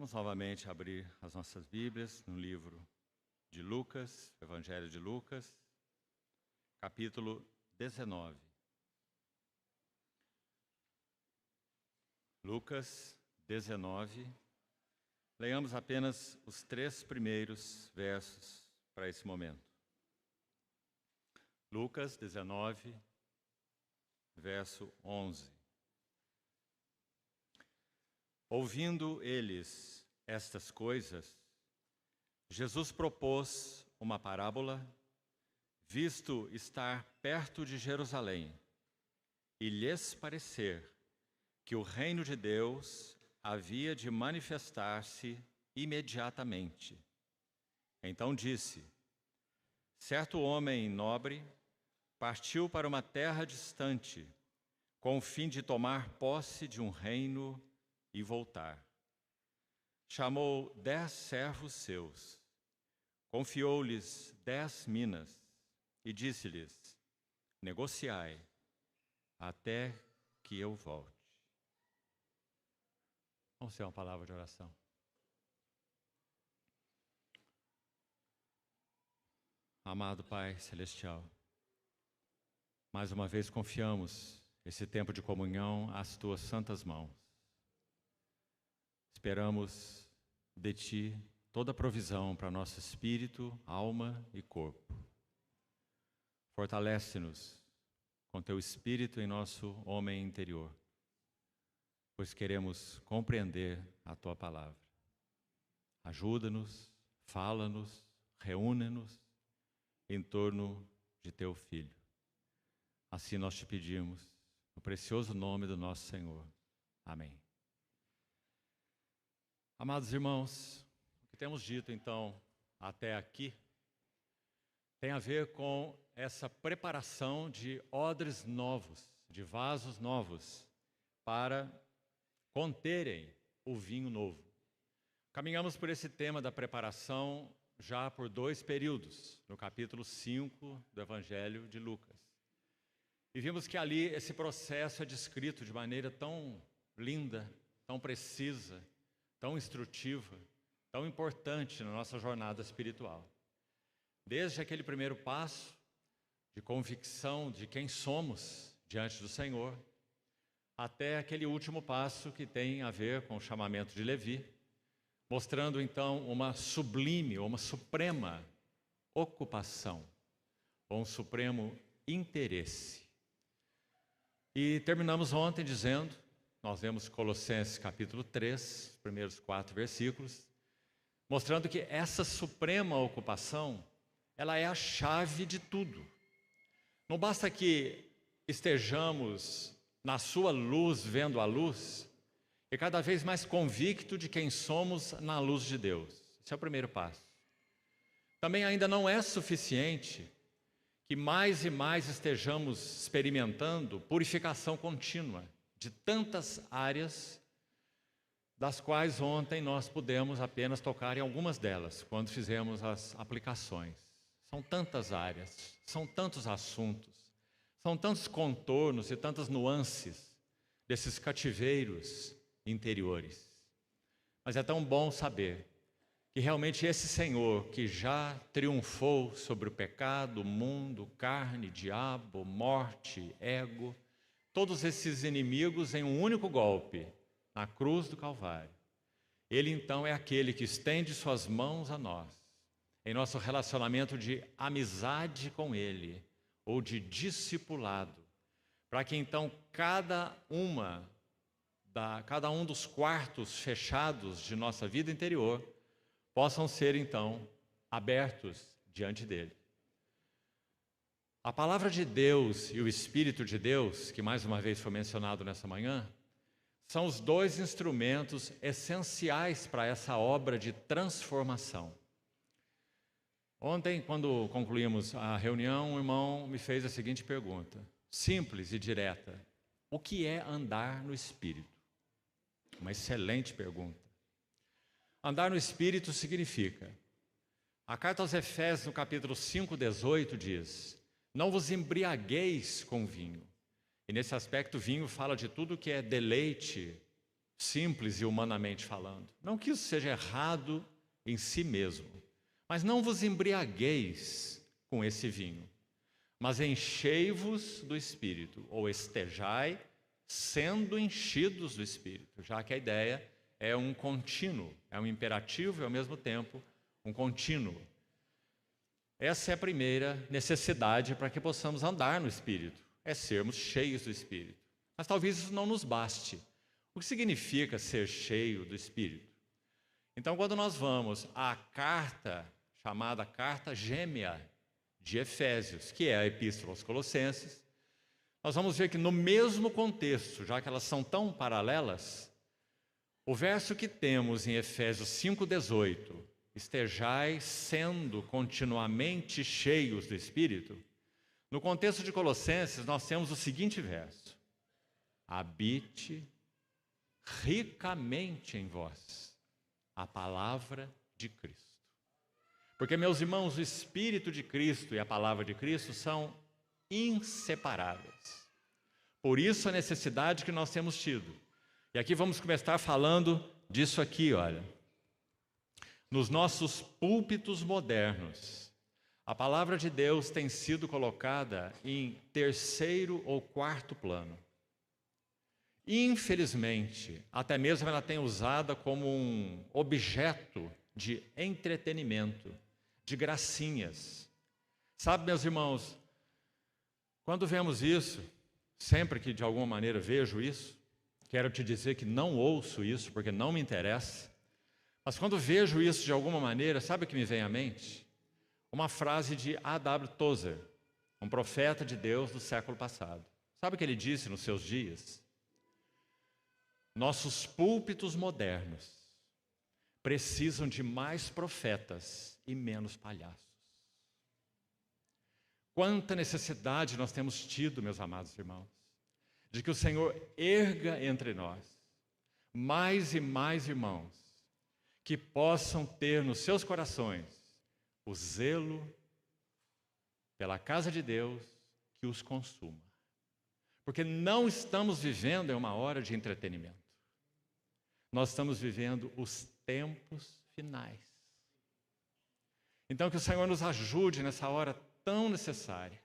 Vamos novamente abrir as nossas Bíblias no livro de Lucas, Evangelho de Lucas, capítulo 19. Lucas 19. Leiamos apenas os 3 primeiros versos para esse momento. Lucas 19, verso 11. Ouvindo eles estas coisas, Jesus propôs uma parábola, visto estar perto de Jerusalém, e lhes parecer que o reino de Deus havia de manifestar-se imediatamente. Então disse: certo homem nobre partiu para uma terra distante, com o fim de tomar posse de um reino e voltar. Chamou 10 servos seus, confiou-lhes 10 minas e disse-lhes: negociai até que eu volte. Vamos ter uma palavra de oração. Amado Pai Celestial, mais uma vez confiamos esse tempo de comunhão às Tuas santas mãos. Esperamos de Ti toda a provisão para nosso espírito, alma e corpo. Fortalece-nos com Teu Espírito em nosso homem interior, pois queremos compreender a Tua palavra. Ajuda-nos, fala-nos, reúne-nos em torno de Teu Filho. Assim nós Te pedimos, no precioso nome do nosso Senhor. Amém. Amados irmãos, o que temos dito então até aqui tem a ver com essa preparação de odres novos, de vasos novos, para conterem o vinho novo. Caminhamos por esse tema da preparação já por 2 períodos, no capítulo 5 do Evangelho de Lucas. E vimos que ali esse processo é descrito de maneira tão linda, tão precisa, tão instrutiva, tão importante na nossa jornada espiritual. Desde aquele primeiro passo de convicção de quem somos diante do Senhor, até aquele último passo que tem a ver com o chamamento de Levi, mostrando então uma sublime, ou uma suprema ocupação, ou um supremo interesse. E terminamos ontem dizendo, nós vemos Colossenses capítulo 3, os primeiros 4 versículos, mostrando que essa suprema ocupação, ela é a chave de tudo. Não basta que estejamos na sua luz, vendo a luz, e cada vez mais convicto de quem somos na luz de Deus. Esse é o primeiro passo. Também ainda não é suficiente que mais e mais estejamos experimentando purificação contínua de tantas áreas, das quais ontem nós pudemos apenas tocar em algumas delas, quando fizemos as aplicações. São tantas áreas, são tantos assuntos, são tantos contornos e tantas nuances desses cativeiros interiores. Mas é tão bom saber que realmente esse Senhor que já triunfou sobre o pecado, o mundo, carne, diabo, morte, ego, todos esses inimigos em um único golpe, na cruz do Calvário. Ele então é aquele que estende suas mãos a nós, em nosso relacionamento de amizade com Ele, ou de discipulado, para que então cada um dos quartos fechados de nossa vida interior possam ser então abertos diante dele. A palavra de Deus e o Espírito de Deus, que mais uma vez foi mencionado nessa manhã, são os 2 instrumentos essenciais para essa obra de transformação. Ontem, quando concluímos a reunião, um irmão me fez a seguinte pergunta, simples e direta: o que é andar no Espírito? Uma excelente pergunta. Andar no Espírito significa, a carta aos Efésios, no capítulo 5:18, diz: não vos embriagueis com vinho. E nesse aspecto, vinho fala de tudo que é deleite simples e humanamente falando. Não que isso seja errado em si mesmo, mas não vos embriagueis com esse vinho, mas enchei-vos do Espírito, ou estejai sendo enchidos do Espírito, já que a ideia é um contínuo, é um imperativo e ao mesmo tempo um contínuo. Essa é a primeira necessidade para que possamos andar no Espírito, é sermos cheios do Espírito. Mas talvez isso não nos baste. O que significa ser cheio do Espírito? Então, quando nós vamos à carta, chamada carta gêmea de Efésios, que é a Epístola aos Colossenses, nós vamos ver que no mesmo contexto, já que elas são tão paralelas, o verso que temos em Efésios 5,18, estejais sendo continuamente cheios do Espírito, no contexto de Colossenses nós temos o seguinte verso: habite ricamente em vós a palavra de Cristo. Porque, meus irmãos, o Espírito de Cristo e a palavra de Cristo são inseparáveis. Por isso a necessidade que nós temos tido. E aqui vamos começar falando disso aqui, olha. Nos nossos púlpitos modernos, a palavra de Deus tem sido colocada em terceiro ou quarto plano. Infelizmente, até mesmo ela tem usada como um objeto de entretenimento, de gracinhas. Sabe, meus irmãos, quando vemos isso, sempre que de alguma maneira vejo isso, quero te dizer que não ouço isso porque não me interessa, mas quando vejo isso de alguma maneira, sabe o que me vem à mente? Uma frase de A.W. Tozer, um profeta de Deus do século passado. Sabe o que ele disse nos seus dias? Nossos púlpitos modernos precisam de mais profetas e menos palhaços. Quanta necessidade nós temos tido, meus amados irmãos, de que o Senhor erga entre nós mais e mais irmãos que possam ter nos seus corações o zelo pela casa de Deus que os consuma. Porque não estamos vivendo em uma hora de entretenimento. Nós estamos vivendo os tempos finais. Então que o Senhor nos ajude nessa hora tão necessária,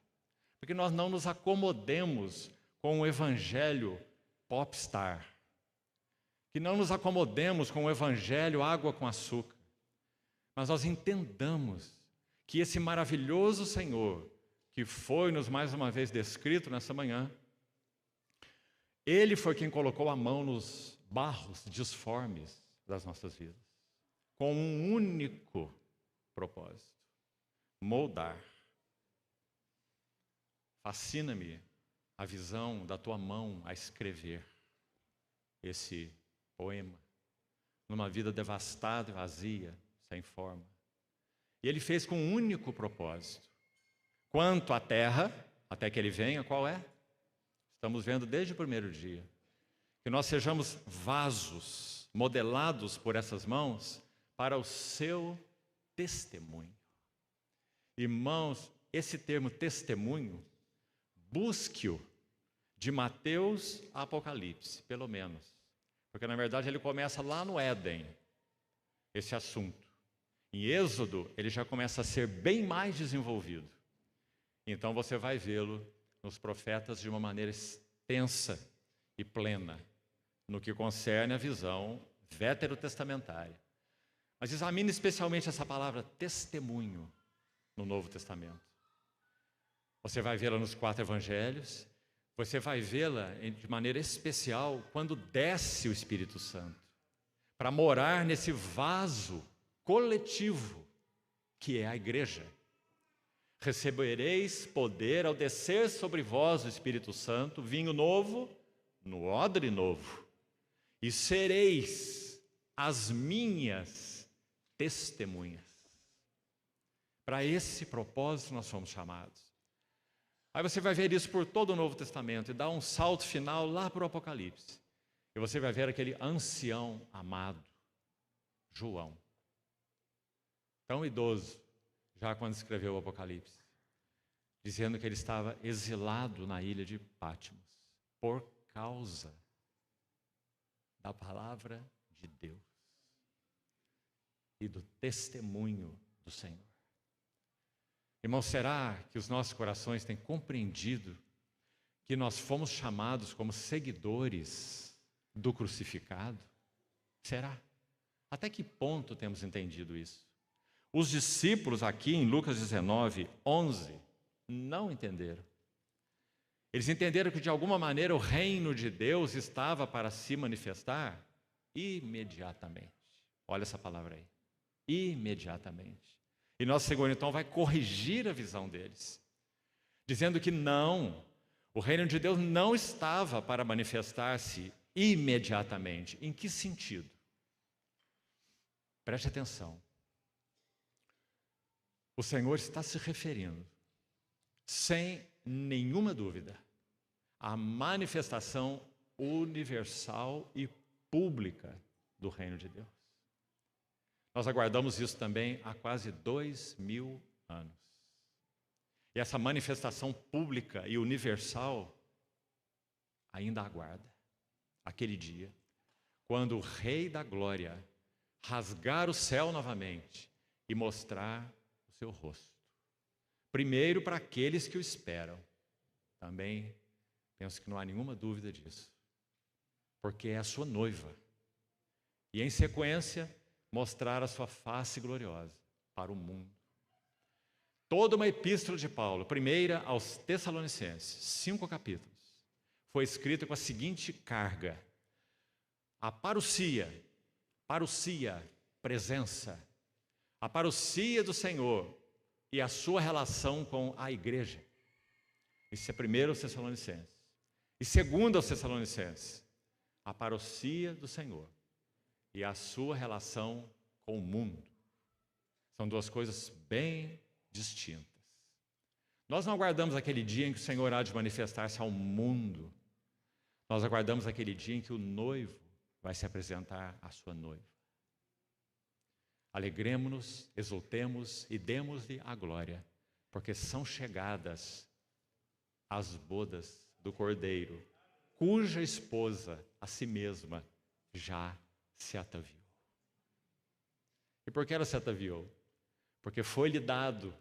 porque nós não nos acomodemos com o evangelho popstar, que não nos acomodemos com o evangelho água com açúcar, mas nós entendamos que esse maravilhoso Senhor, que foi-nos mais uma vez descrito nessa manhã, Ele foi quem colocou a mão nos barros disformes das nossas vidas, com um único propósito: moldar. Fascina-me a visão da tua mão a escrever esse poema numa vida devastada e vazia, sem forma. E ele fez com um único propósito. Quanto à terra, até que ele venha, qual é? Estamos vendo desde o primeiro dia. Que nós sejamos vasos modelados por essas mãos para o seu testemunho. Irmãos, esse termo testemunho, busque-o de Mateus a Apocalipse, pelo menos. Porque, na verdade, ele começa lá no Éden, esse assunto. Em Êxodo, ele já começa a ser bem mais desenvolvido. Então, você vai vê-lo nos profetas de uma maneira extensa e plena, no que concerne a visão veterotestamentária. Mas examine especialmente essa palavra testemunho no Novo Testamento. Você vai vê-la nos 4 evangelhos, você vai vê-la de maneira especial quando desce o Espírito Santo, para morar nesse vaso coletivo que é a igreja. Recebereis poder ao descer sobre vós o Espírito Santo, vinho novo, no odre novo, e sereis as minhas testemunhas. Para esse propósito nós fomos chamados. Aí você vai ver isso por todo o Novo Testamento e dá um salto final lá para o Apocalipse. E você vai ver aquele ancião amado, João, tão idoso, já quando escreveu o Apocalipse, dizendo que ele estava exilado na ilha de Patmos por causa da palavra de Deus e do testemunho do Senhor. Irmão, será que os nossos corações têm compreendido que nós fomos chamados como seguidores do crucificado? Será? Até que ponto temos entendido isso? Os discípulos aqui em Lucas 19, 11, não entenderam. Eles entenderam que de alguma maneira o reino de Deus estava para se manifestar imediatamente. Olha essa palavra aí. Imediatamente. E nosso Senhor então vai corrigir a visão deles, dizendo que não, o reino de Deus não estava para manifestar-se imediatamente. Em que sentido? Preste atenção. O Senhor está se referindo, sem nenhuma dúvida, à manifestação universal e pública do reino de Deus. Nós aguardamos isso também há quase 2000 anos. E essa manifestação pública e universal ainda aguarda aquele dia, quando o Rei da Glória rasgar o céu novamente e mostrar o seu rosto. Primeiro para aqueles que o esperam. Também penso que não há nenhuma dúvida disso, porque é a sua noiva. E em sequência, mostrar a sua face gloriosa para o mundo. Toda uma epístola de Paulo, primeira aos Tessalonicenses, 5 capítulos, foi escrita com a seguinte carga: a parousia, presença, a parousia do Senhor e a sua relação com a igreja. Isso é primeiro aos Tessalonicenses. E segundo aos Tessalonicenses, a parousia do Senhor e a sua relação com o mundo. São duas coisas bem distintas. Nós não aguardamos aquele dia em que o Senhor há de manifestar-se ao mundo. Nós aguardamos aquele dia em que o noivo vai se apresentar à sua noiva. Alegremo-nos, exultemos e demos-lhe a glória, porque são chegadas as bodas do Cordeiro, cuja esposa, a si mesma, já se ataviou. E por que ela se ataviou? Porque foi-lhe dado,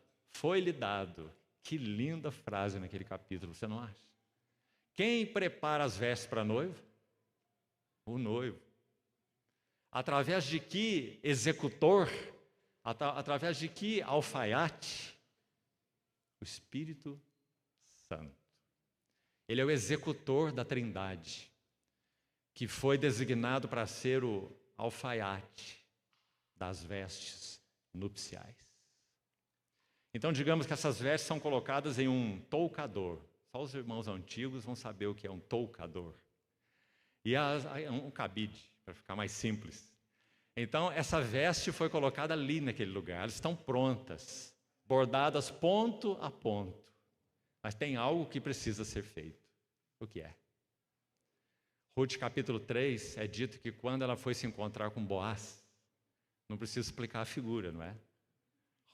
que linda frase naquele capítulo, você não acha? Quem prepara as vestes para a noiva? O noivo. Através de que executor? Através de que alfaiate? O Espírito Santo. Ele é o executor da Trindade, que foi designado para ser o alfaiate das vestes nupciais. Então, digamos que essas vestes são colocadas em um toucador. Só os irmãos antigos vão saber o que é um toucador. E um cabide, para ficar mais simples. Então, essa veste foi colocada ali naquele lugar. Elas estão prontas, bordadas ponto a ponto. Mas tem algo que precisa ser feito. O que é? Ruth capítulo 3 é dito que quando ela foi se encontrar com Boaz, não preciso explicar a figura, não é?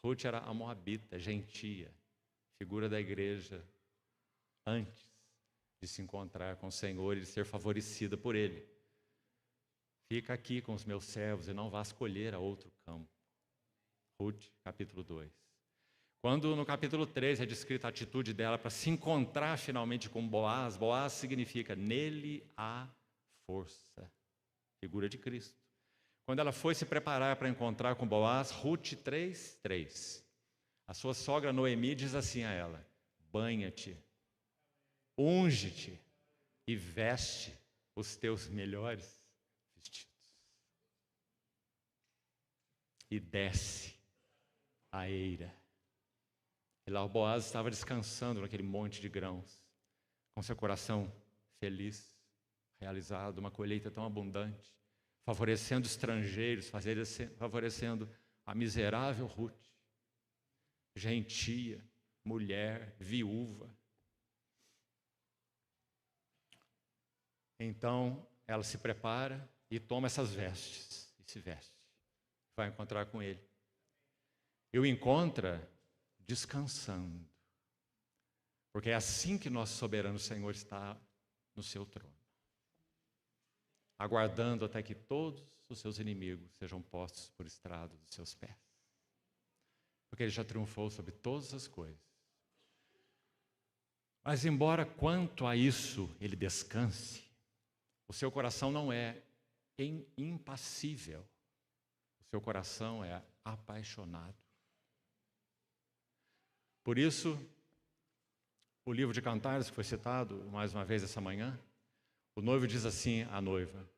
Ruth era a moabita, gentia, figura da igreja, antes de se encontrar com o Senhor e de ser favorecida por Ele. Fica aqui com os meus servos e não vá escolher a outro campo. Ruth, capítulo 2. Quando no capítulo 3 é descrita a atitude dela para se encontrar finalmente com Boaz, Boaz significa nele há força, figura de Cristo. Quando ela foi se preparar para encontrar com Boaz, Ruth 3:3, a sua sogra Noemi diz assim a ela: banha-te, unge-te e veste os teus melhores vestidos. E desce a eira. E lá o Boaz estava descansando naquele monte de grãos, com seu coração feliz, realizado, uma colheita tão abundante, favorecendo estrangeiros, favorecendo a miserável Ruth, gentia, mulher, viúva. Então, ela se prepara e toma essas vestes, e se veste, vai encontrar com ele. E o encontra descansando, porque é assim que nosso soberano Senhor está no seu trono. aguardando até que todos os seus inimigos sejam postos por estrado dos seus pés. Porque ele já triunfou sobre todas as coisas. Mas embora quanto a isso ele descanse, o seu coração não é impassível. O seu coração é apaixonado. Por isso, o livro de Cantares, que foi citado mais uma vez essa manhã, o noivo diz assim à noiva: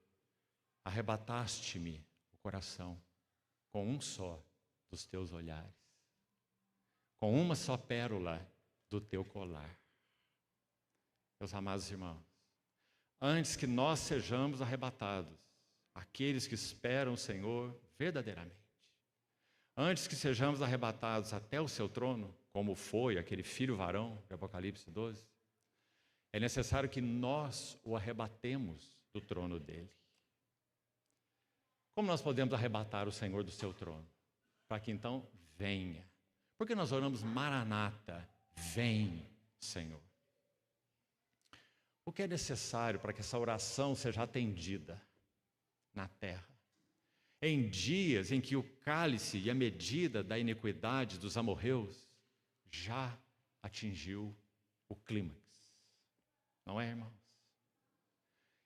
arrebataste-me o coração com um só dos teus olhares, com uma só pérola do teu colar. Meus amados irmãos, antes que nós sejamos arrebatados, aqueles que esperam o Senhor verdadeiramente, antes que sejamos arrebatados até o seu trono, como foi aquele filho varão de Apocalipse 12, é necessário que nós o arrebatemos do trono dele. Como nós podemos arrebatar o Senhor do seu trono? Para que então venha. Porque nós oramos Maranata, vem, Senhor. O que é necessário para que essa oração seja atendida na terra? Em dias em que o cálice e a medida da iniquidade dos amorreus já atingiu o clímax. Não é, irmãos?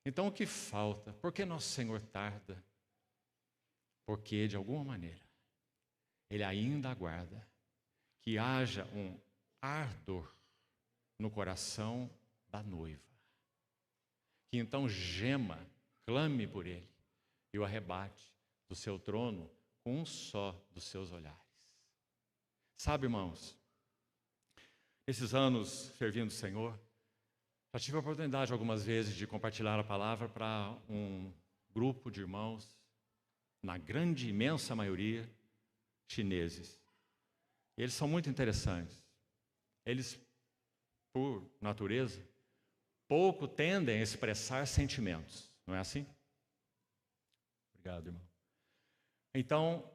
Então o que falta? Por que nosso Senhor tarda? Porque, de alguma maneira, Ele ainda aguarda que haja um ardor no coração da noiva. Que então gema, clame por Ele e o arrebate do seu trono com um só dos seus olhares. Sabe, irmãos, esses anos servindo o Senhor, já tive a oportunidade algumas vezes de compartilhar a palavra para um grupo de irmãos, na grande, imensa maioria, chineses. E eles são muito interessantes. Eles, por natureza, pouco tendem a expressar sentimentos. Não é assim? Obrigado, irmão. Então,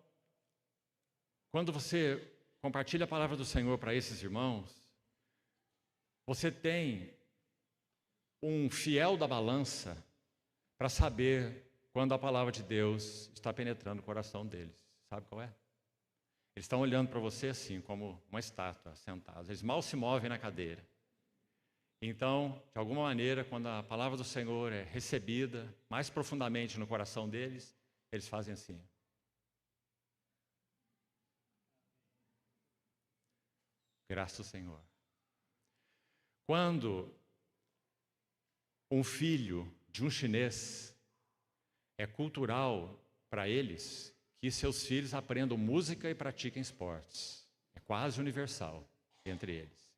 quando você compartilha a palavra do Senhor para esses irmãos, você tem um fiel da balança para saber quando a palavra de Deus está penetrando o coração deles. Sabe qual é? Eles estão olhando para você assim, como uma estátua, sentados. Eles mal se movem na cadeira. Então, de alguma maneira, quando a palavra do Senhor é recebida mais profundamente no coração deles, eles fazem assim. Graças ao Senhor. Quando um filho de um chinês, é cultural para eles que seus filhos aprendam música e pratiquem esportes. É quase universal entre eles.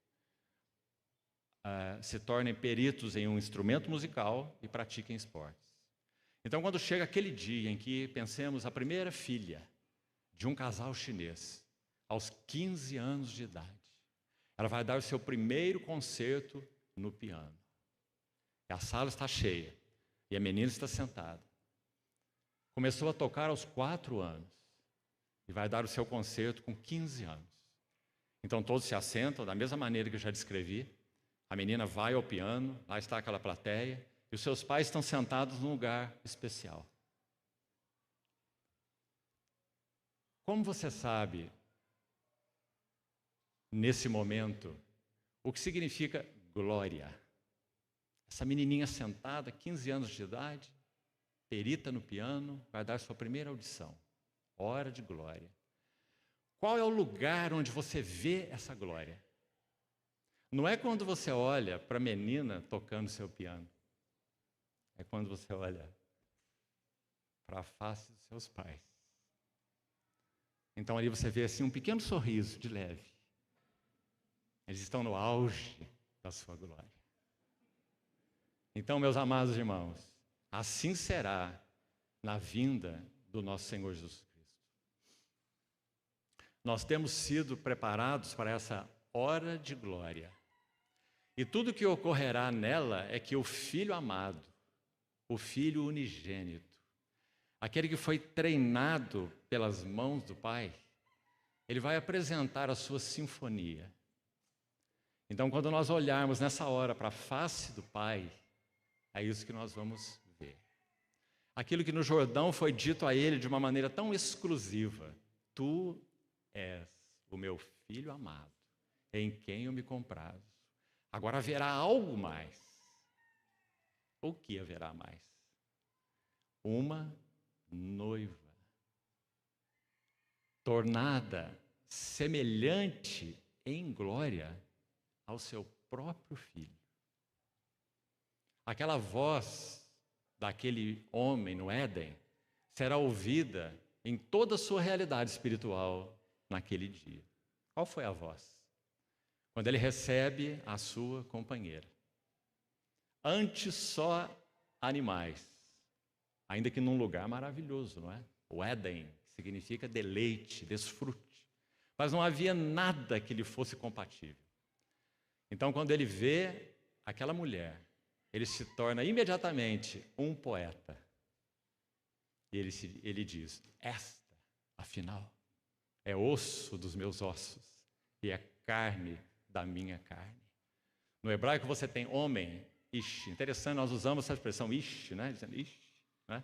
Se tornem peritos em um instrumento musical e pratiquem esportes. Então, quando chega aquele dia em que pensemos a primeira filha de um casal chinês, aos 15 anos de idade, ela vai dar o seu primeiro concerto no piano. E a sala está cheia e a menina está sentada. Começou a tocar aos 4 anos e vai dar o seu concerto com 15 anos. Então todos se assentam da mesma maneira que eu já descrevi. A menina vai ao piano, lá está aquela plateia, e os seus pais estão sentados num lugar especial. Como você sabe, nesse momento, o que significa glória? Essa menininha sentada, 15 anos de idade, perita no piano, vai dar sua primeira audição. Hora de glória. Qual é o lugar onde você vê essa glória? Não é quando você olha para a menina tocando seu piano. É quando você olha para a face dos seus pais. Então ali você vê assim um pequeno sorriso de leve. Eles estão no auge da sua glória. Então, meus amados irmãos, assim será na vinda do nosso Senhor Jesus Cristo. Nós temos sido preparados para essa hora de glória. E tudo que ocorrerá nela é que o Filho amado, o Filho unigênito, aquele que foi treinado pelas mãos do Pai, ele vai apresentar a sua sinfonia. Então, quando nós olharmos nessa hora para a face do Pai, é isso que nós vamos ver. aquilo que no Jordão foi dito a ele de uma maneira tão exclusiva: tu és o meu filho amado, em quem eu me comprazo. Agora haverá algo mais. O que haverá mais? Uma noiva, tornada semelhante em glória ao seu próprio filho. Aquela voz daquele homem no Éden será ouvida em toda a sua realidade espiritual naquele dia. Qual foi a voz? Quando ele recebe a sua companheira. Antes só animais, ainda que num lugar maravilhoso, não é? O Éden significa deleite, desfrute. Mas não havia nada que lhe fosse compatível. Então, quando ele vê aquela mulher, ele se torna imediatamente um poeta. E ele diz: esta, afinal, é osso dos meus ossos e é carne da minha carne. No hebraico você tem homem, ish. Interessante, nós usamos essa expressão ish, né? Dizendo ish, né?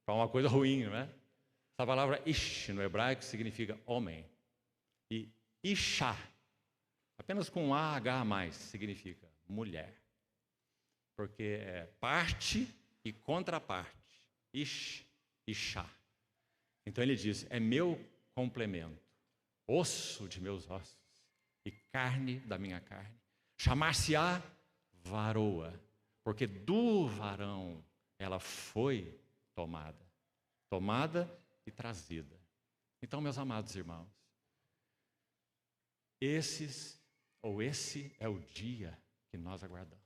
Para uma coisa ruim, não é? Essa palavra ish no hebraico significa homem. E isha, apenas com um AH a mais, significa mulher. Porque é parte e contraparte. Ish, isha. Então ele diz: é meu complemento, osso de meus ossos e carne da minha carne. Chamar-se-á varoa, porque do varão ela foi tomada e trazida. Então, meus amados irmãos, esse é o dia que nós aguardamos,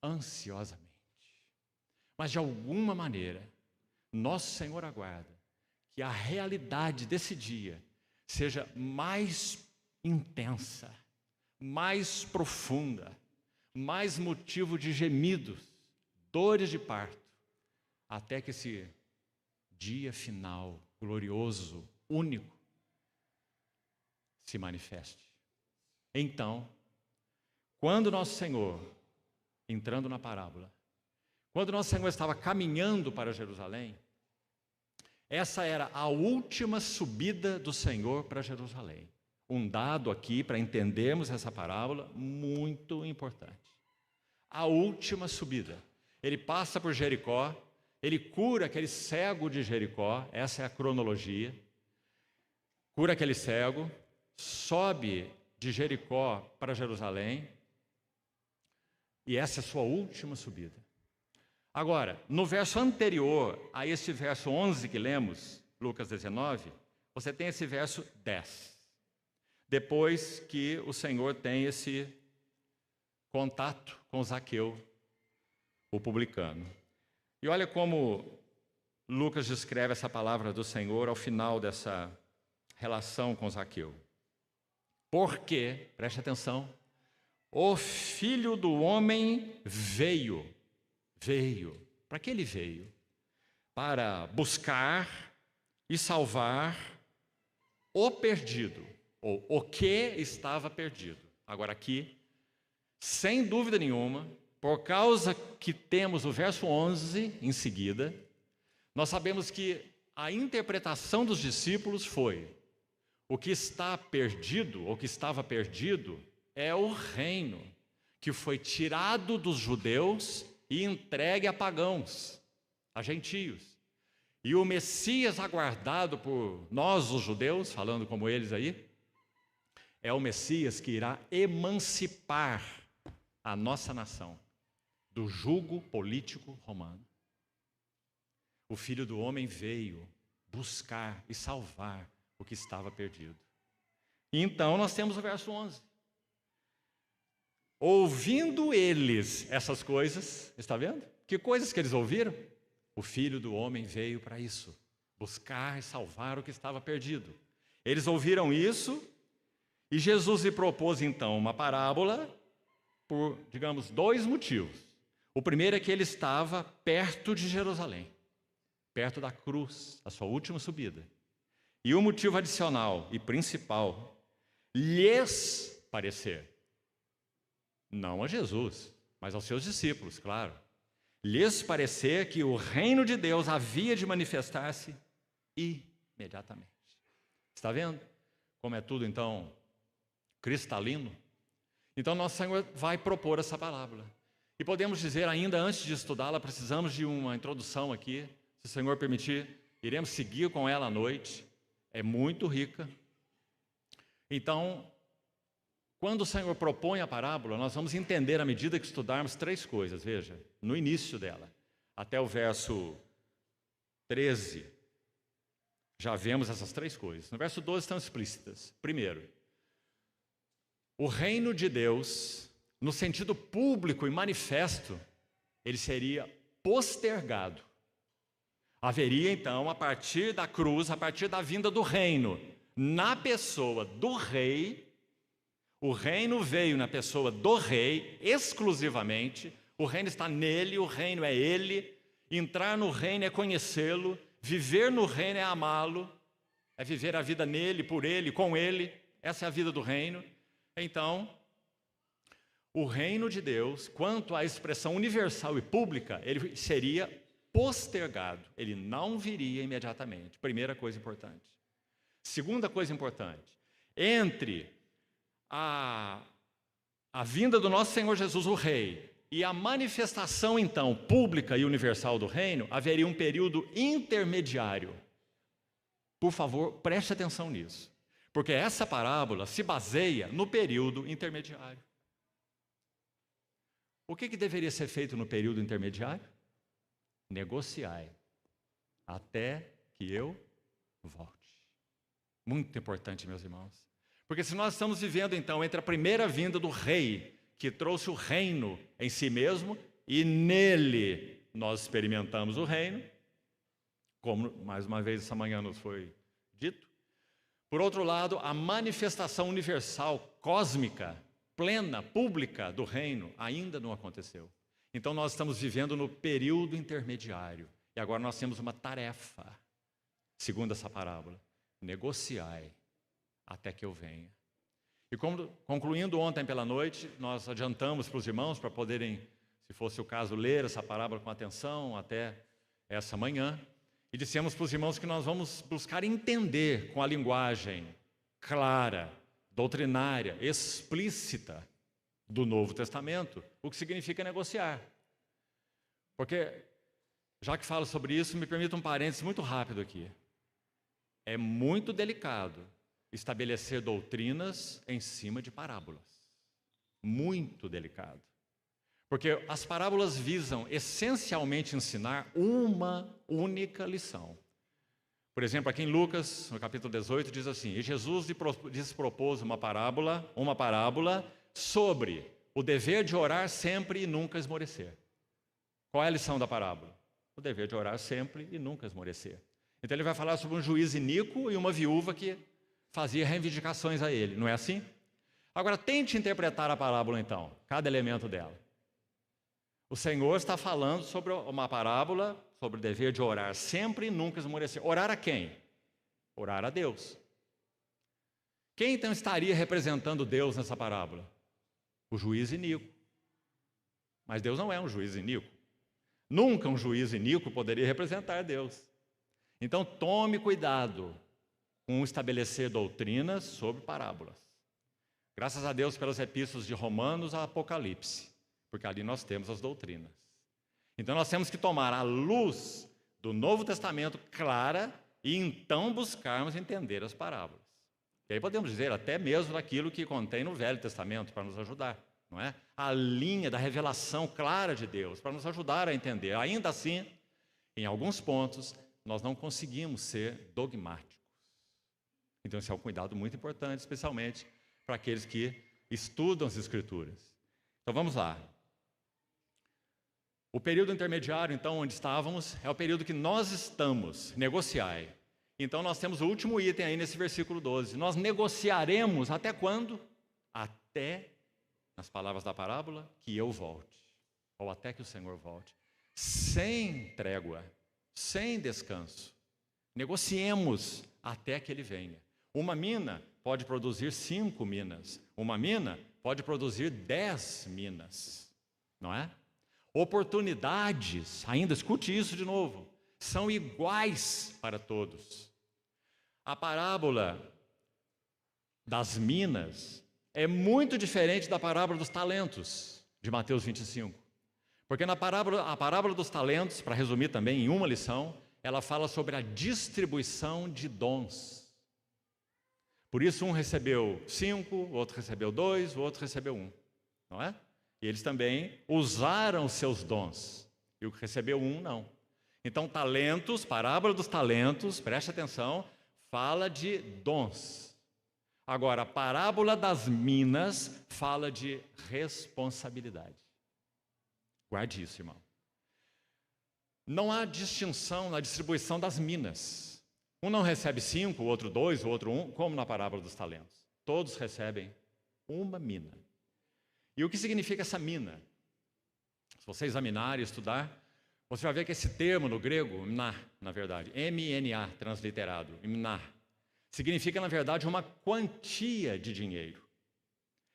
ansiosamente. Mas de alguma maneira, nosso Senhor aguarda que a realidade desse dia seja mais intensa, mais profunda, mais motivo de gemidos, dores de parto, até que esse dia final, glorioso, único, se manifeste. Então, quando nosso Senhor, entrando na parábola, quando nosso Senhor estava caminhando para Jerusalém, essa era a última subida do Senhor para Jerusalém. Um dado aqui para entendermos essa parábola muito importante. A última subida. Ele passa por Jericó, ele cura aquele cego de Jericó, essa é a cronologia. Cura aquele cego, sobe de Jericó para Jerusalém, e essa é a sua última subida. Agora, no verso anterior a esse verso 11 que lemos, Lucas 19, você tem esse verso 10. Depois que o Senhor tem esse contato com Zaqueu, o publicano. E olha como Lucas descreve essa palavra do Senhor ao final dessa relação com Zaqueu. Porque, preste atenção, o Filho do Homem veio. Para que ele veio? Para buscar e salvar o perdido, ou o que estava perdido. Agora aqui, sem dúvida nenhuma, por causa que temos o verso 11 em seguida, nós sabemos que a interpretação dos discípulos foi: o que está perdido, ou que estava perdido, é o reino que foi tirado dos judeus e entregue a pagãos, a gentios. E o Messias aguardado por nós, os judeus, falando como eles aí, é o Messias que irá emancipar a nossa nação do jugo político romano. O Filho do Homem veio buscar e salvar o que estava perdido. E então nós temos o verso 11. Ouvindo eles essas coisas, está vendo? Que coisas que eles ouviram? O Filho do Homem veio para isso, buscar e salvar o que estava perdido. Eles ouviram isso e Jesus lhe propôs então uma parábola por, digamos, dois motivos. O primeiro é que ele estava perto de Jerusalém, perto da cruz, a sua última subida. E o motivo adicional e principal, lhes parecer, não a Jesus, mas aos seus discípulos, claro, lhes parecer que o reino de Deus havia de manifestar-se imediatamente. Está vendo como é tudo, então, cristalino? Então, nosso Senhor vai propor essa parábola. E podemos dizer, ainda antes de estudá-la, precisamos de uma introdução aqui. Se o Senhor permitir, iremos seguir com ela à noite. É muito rica. Então, quando o Senhor propõe a parábola, nós vamos entender, à medida que estudarmos, três coisas. Veja, no início dela, até o verso 13, já vemos essas três coisas. No verso 12 estão explícitas. Primeiro, o reino de Deus, no sentido público e manifesto, ele seria postergado. Haveria, então, a partir da cruz, a partir da vinda do reino, na pessoa do rei, o reino veio na pessoa do rei, exclusivamente, o reino está nele, o reino é ele, entrar no reino é conhecê-lo, viver no reino é amá-lo, é viver a vida nele, por ele, com ele, essa é a vida do reino. Então, o reino de Deus, quanto à expressão universal e pública, ele seria postergado, ele não viria imediatamente. Primeira coisa importante. Segunda coisa importante, entre a vinda do nosso Senhor Jesus, o Rei, e a manifestação, então, pública e universal do reino, haveria um período intermediário. Por favor, preste atenção nisso, porque essa parábola se baseia no período intermediário. O que deveria ser feito no período intermediário? Negociai até que eu volte. Muito importante, meus irmãos. Porque se nós estamos vivendo, então, entre a primeira vinda do rei, que trouxe o reino em si mesmo, e nele nós experimentamos o reino, como mais uma vez essa manhã nos foi dito. Por outro lado, a manifestação universal, cósmica, plena, pública do reino, ainda não aconteceu. Então nós estamos vivendo no período intermediário. E agora nós temos uma tarefa, segundo essa parábola: negociai até que eu venha. E concluindo ontem pela noite, nós adiantamos para os irmãos para poderem, se fosse o caso, ler essa parábola com atenção até essa manhã. E dissemos para os irmãos que nós vamos buscar entender com a linguagem clara, doutrinária, explícita do Novo Testamento, o que significa negociar. Porque, já que falo sobre isso, me permita um parênteses muito rápido aqui. É muito delicado estabelecer doutrinas em cima de parábolas. Muito delicado. Porque as parábolas visam essencialmente ensinar uma única lição. Por exemplo, aqui em Lucas, no capítulo 18, diz assim: e Jesus lhes propôs uma parábola sobre o dever de orar sempre e nunca esmorecer. Qual é a lição da parábola? O dever de orar sempre e nunca esmorecer. Então ele vai falar sobre um juiz iníquo e uma viúva que fazia reivindicações a ele, não é assim? Agora tente interpretar a parábola então, cada elemento dela. O Senhor está falando sobre uma parábola sobre o dever de orar sempre e nunca esmorecer. Orar a quem? Orar a Deus. Quem então estaria representando Deus nessa parábola? O juiz iníquo. Mas Deus não é um juiz iníquo. Nunca um juiz iníquo poderia representar Deus. Então tome cuidado com estabelecer doutrinas sobre parábolas. Graças a Deus pelas epístolas de Romanos a Apocalipse, porque ali nós temos as doutrinas. Então nós temos que tomar a luz do Novo Testamento clara e então buscarmos entender as parábolas. E aí podemos dizer até mesmo daquilo que contém no Velho Testamento para nos ajudar, não é? A linha da revelação clara de Deus para nos ajudar a entender. Ainda assim, em alguns pontos, nós não conseguimos ser dogmáticos. Então esse é um cuidado muito importante, especialmente para aqueles que estudam as Escrituras. Então vamos lá. O período intermediário, então, onde estávamos, é o período que nós estamos, negociai. Então nós temos o último item aí nesse versículo 12. Nós negociaremos até quando? Até, nas palavras da parábola, que eu volte. Ou até que o Senhor volte. Sem trégua, sem descanso. Negociemos até que Ele venha. Uma mina pode produzir 5 minas. Uma mina pode produzir 10 minas. Não é? Oportunidades, ainda escute isso de novo, são iguais para todos. A parábola das minas é muito diferente da parábola dos talentos de Mateus 25. Porque a parábola dos talentos, para resumir também em uma lição, ela fala sobre a distribuição de dons. Por isso um recebeu 5, o outro recebeu 2, o outro recebeu 1, não é? E eles também usaram seus dons, e o que recebeu 1 não. Então talentos, parábola dos talentos, preste atenção, fala de dons. Agora, a parábola das minas fala de responsabilidade. Guarde isso, irmão. Não há distinção na distribuição das minas. Um não recebe 5, o outro 2, o outro 1, como na parábola dos talentos. Todos recebem uma mina. E o que significa essa mina? Se você examinar e estudar, você vai ver que esse termo no grego, mná, na verdade, M-N-A, transliterado, mná, significa, na verdade, uma quantia de dinheiro.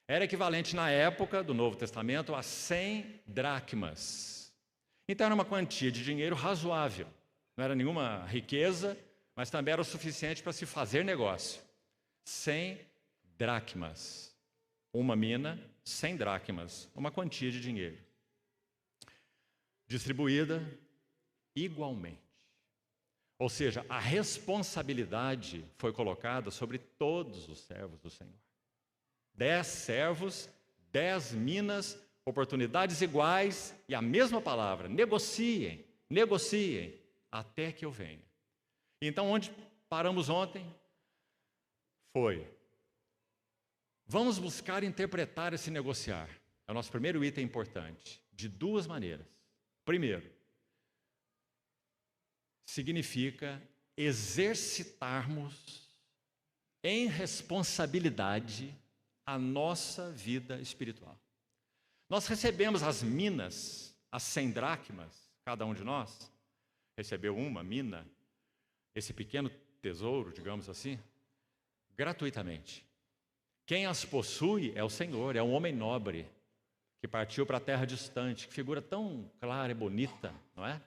Era equivalente, na época do Novo Testamento, a 100 dracmas. Então, era uma quantia de dinheiro razoável. Não era nenhuma riqueza, mas também era o suficiente para se fazer negócio. 100 dracmas. Uma mina, 100 dracmas. Uma quantia de dinheiro. Distribuída igualmente. Ou seja, a responsabilidade foi colocada sobre todos os servos do Senhor. 10 servos, 10 minas, oportunidades iguais e a mesma palavra, negociem, negociem, até que eu venha. Então, onde paramos ontem? Vamos buscar interpretar esse negociar. É o nosso primeiro item importante, de 2 maneiras. Primeiro, significa exercitarmos em responsabilidade a nossa vida espiritual. Nós recebemos as minas, as 100 dracmas, cada um de nós recebeu uma mina, esse pequeno tesouro, digamos assim, gratuitamente. Quem as possui é o Senhor, é um homem nobre, que partiu para a terra distante, que figura tão clara e bonita, não é?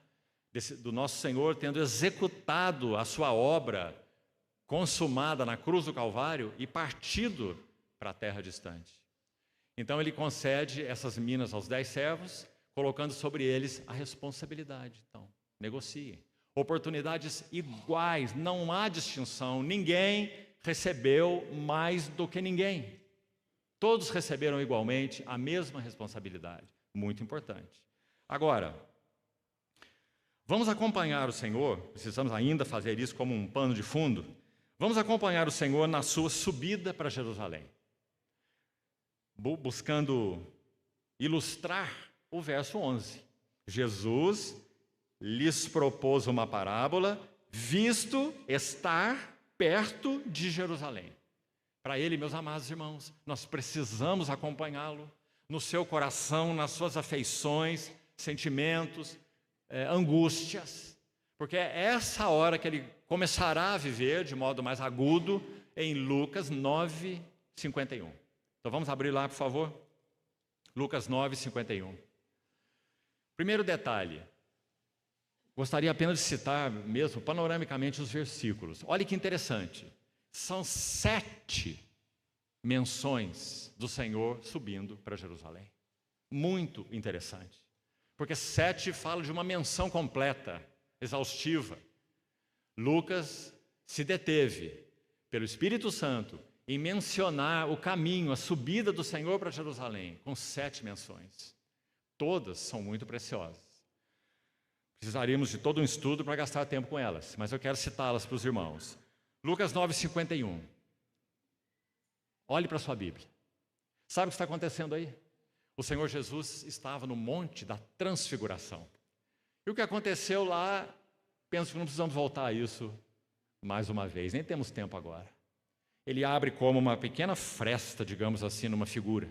Do nosso Senhor tendo executado a sua obra consumada na cruz do Calvário e partido para a terra distante. Então ele concede essas minas aos 10 servos, colocando sobre eles a responsabilidade. Então, negociem. Oportunidades iguais, não há distinção, ninguém recebeu mais do que ninguém. Todos receberam igualmente a mesma responsabilidade, muito importante. Agora, vamos acompanhar o Senhor, precisamos ainda fazer isso como um pano de fundo, vamos acompanhar o Senhor na sua subida para Jerusalém, buscando ilustrar o verso 11. Jesus lhes propôs uma parábola, visto estar perto de Jerusalém. Para ele, meus amados irmãos, nós precisamos acompanhá-lo no seu coração, nas suas afeições, sentimentos, angústias, porque é essa hora que ele começará a viver de modo mais agudo em Lucas 9:51. Então vamos abrir lá, por favor. Lucas 9:51. Primeiro detalhe. Gostaria apenas de citar mesmo panoramicamente os versículos. Olha que interessante. São 7 menções do Senhor subindo para Jerusalém. Muito interessante. Porque 7 fala de uma menção completa, exaustiva. Lucas se deteve, pelo Espírito Santo, em mencionar o caminho, a subida do Senhor para Jerusalém, com 7 menções. Todas são muito preciosas. Precisaríamos de todo um estudo para gastar tempo com elas, mas eu quero citá-las para os irmãos. Lucas 9:51. Olhe para a sua Bíblia. Sabe o que está acontecendo aí? O Senhor Jesus estava no Monte da Transfiguração. E o que aconteceu lá, penso que não precisamos voltar a isso mais uma vez, nem temos tempo agora. Ele abre como uma pequena fresta, digamos assim, numa figura,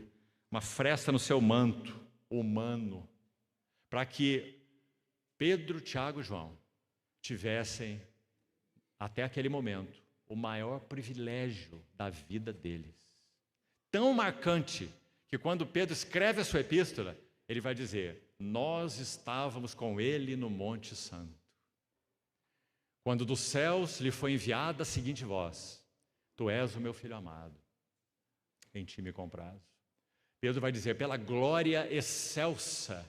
uma fresta no seu manto humano, para que Pedro, Tiago e João tivessem, até aquele momento, o maior privilégio da vida deles. Tão marcante que quando Pedro escreve a sua epístola, ele vai dizer: nós estávamos com ele no Monte Santo, quando dos céus lhe foi enviada a seguinte voz: Tu és o meu filho amado, em ti me comprazo. Pedro vai dizer: pela glória excelsa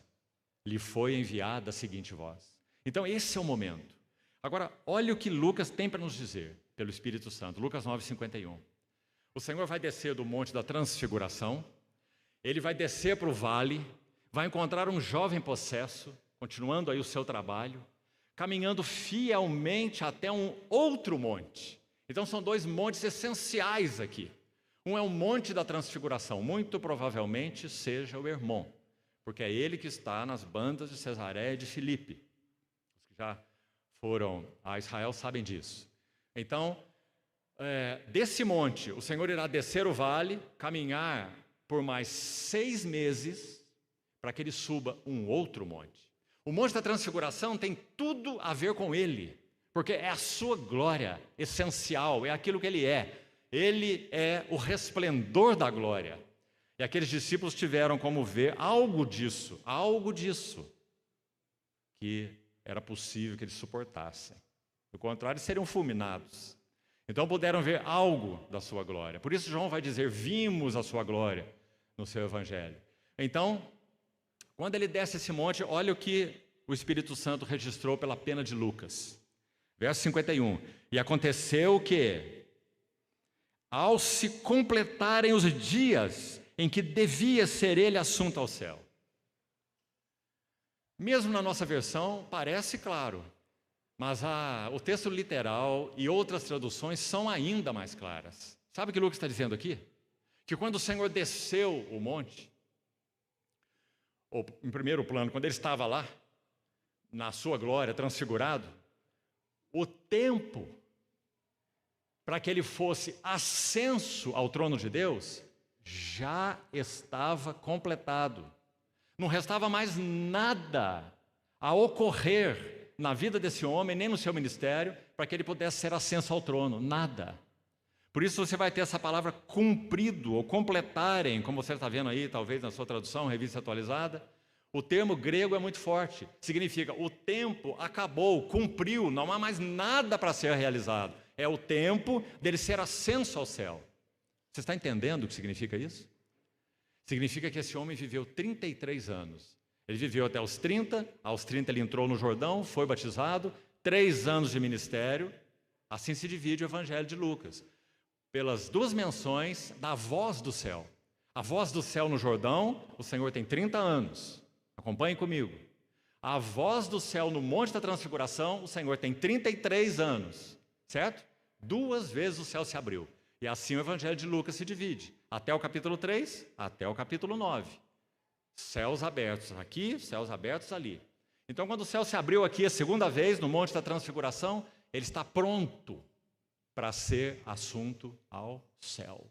lhe foi enviada a seguinte voz. Então esse é o momento. Agora, olha o que Lucas tem para nos dizer, pelo Espírito Santo. Lucas 9:51. O Senhor vai descer do Monte da Transfiguração, ele vai descer para o vale, vai encontrar um jovem possesso, continuando aí o seu trabalho, caminhando fielmente até um outro monte. Então são dois montes essenciais aqui. Um é o Monte da Transfiguração, muito provavelmente seja o Hermon, porque é ele que está nas bandas de Cesareia e de Filipe. Os que já foram a Israel sabem disso. Então, desse monte, o Senhor irá descer o vale, caminhar por mais 6 meses, para que ele suba um outro monte. O Monte da Transfiguração tem tudo a ver com ele, porque é a sua glória essencial, é aquilo que ele é. Ele é o resplendor da glória. E aqueles discípulos tiveram como ver algo disso, que era possível que eles suportassem. Do contrário, seriam fulminados. Então puderam ver algo da sua glória. Por isso João vai dizer: vimos a sua glória no seu evangelho. Então, quando ele desce esse monte, olha o que o Espírito Santo registrou pela pena de Lucas. Verso 51. E aconteceu que, ao se completarem os dias em que devia ser ele assunto ao céu. Mesmo na nossa versão, parece claro, mas o texto literal e outras traduções são ainda mais claras. Sabe o que Lucas está dizendo aqui? Que quando o Senhor desceu o monte, ou em primeiro plano, quando ele estava lá, na sua glória, transfigurado, o tempo para que ele fosse ascenso ao trono de Deus já estava completado. Não restava mais nada a ocorrer na vida desse homem, nem no seu ministério, para que ele pudesse ser ascenso ao trono. Nada. Por isso você vai ter essa palavra cumprido, ou completarem, como você está vendo aí, talvez na sua tradução, revista atualizada. O termo grego é muito forte. Significa: o tempo acabou, cumpriu, não há mais nada para ser realizado. É o tempo dele ser ascenso ao céu. Você está entendendo o que significa isso? Significa que esse homem viveu 33 anos. Ele viveu até os 30, aos 30 ele entrou no Jordão, foi batizado, 3 anos de ministério. Assim se divide o Evangelho de Lucas, pelas 2 menções da voz do céu. A voz do céu no Jordão, o Senhor tem 30 anos. Acompanhem comigo. A voz do céu no Monte da Transfiguração, o Senhor tem 33 anos. Certo? 2 vezes o céu se abriu. E assim o Evangelho de Lucas se divide. Até o capítulo 3, até o capítulo 9. Céus abertos aqui, céus abertos ali. Então, quando o céu se abriu aqui a segunda vez, no Monte da Transfiguração, ele está pronto para ser assunto ao céu.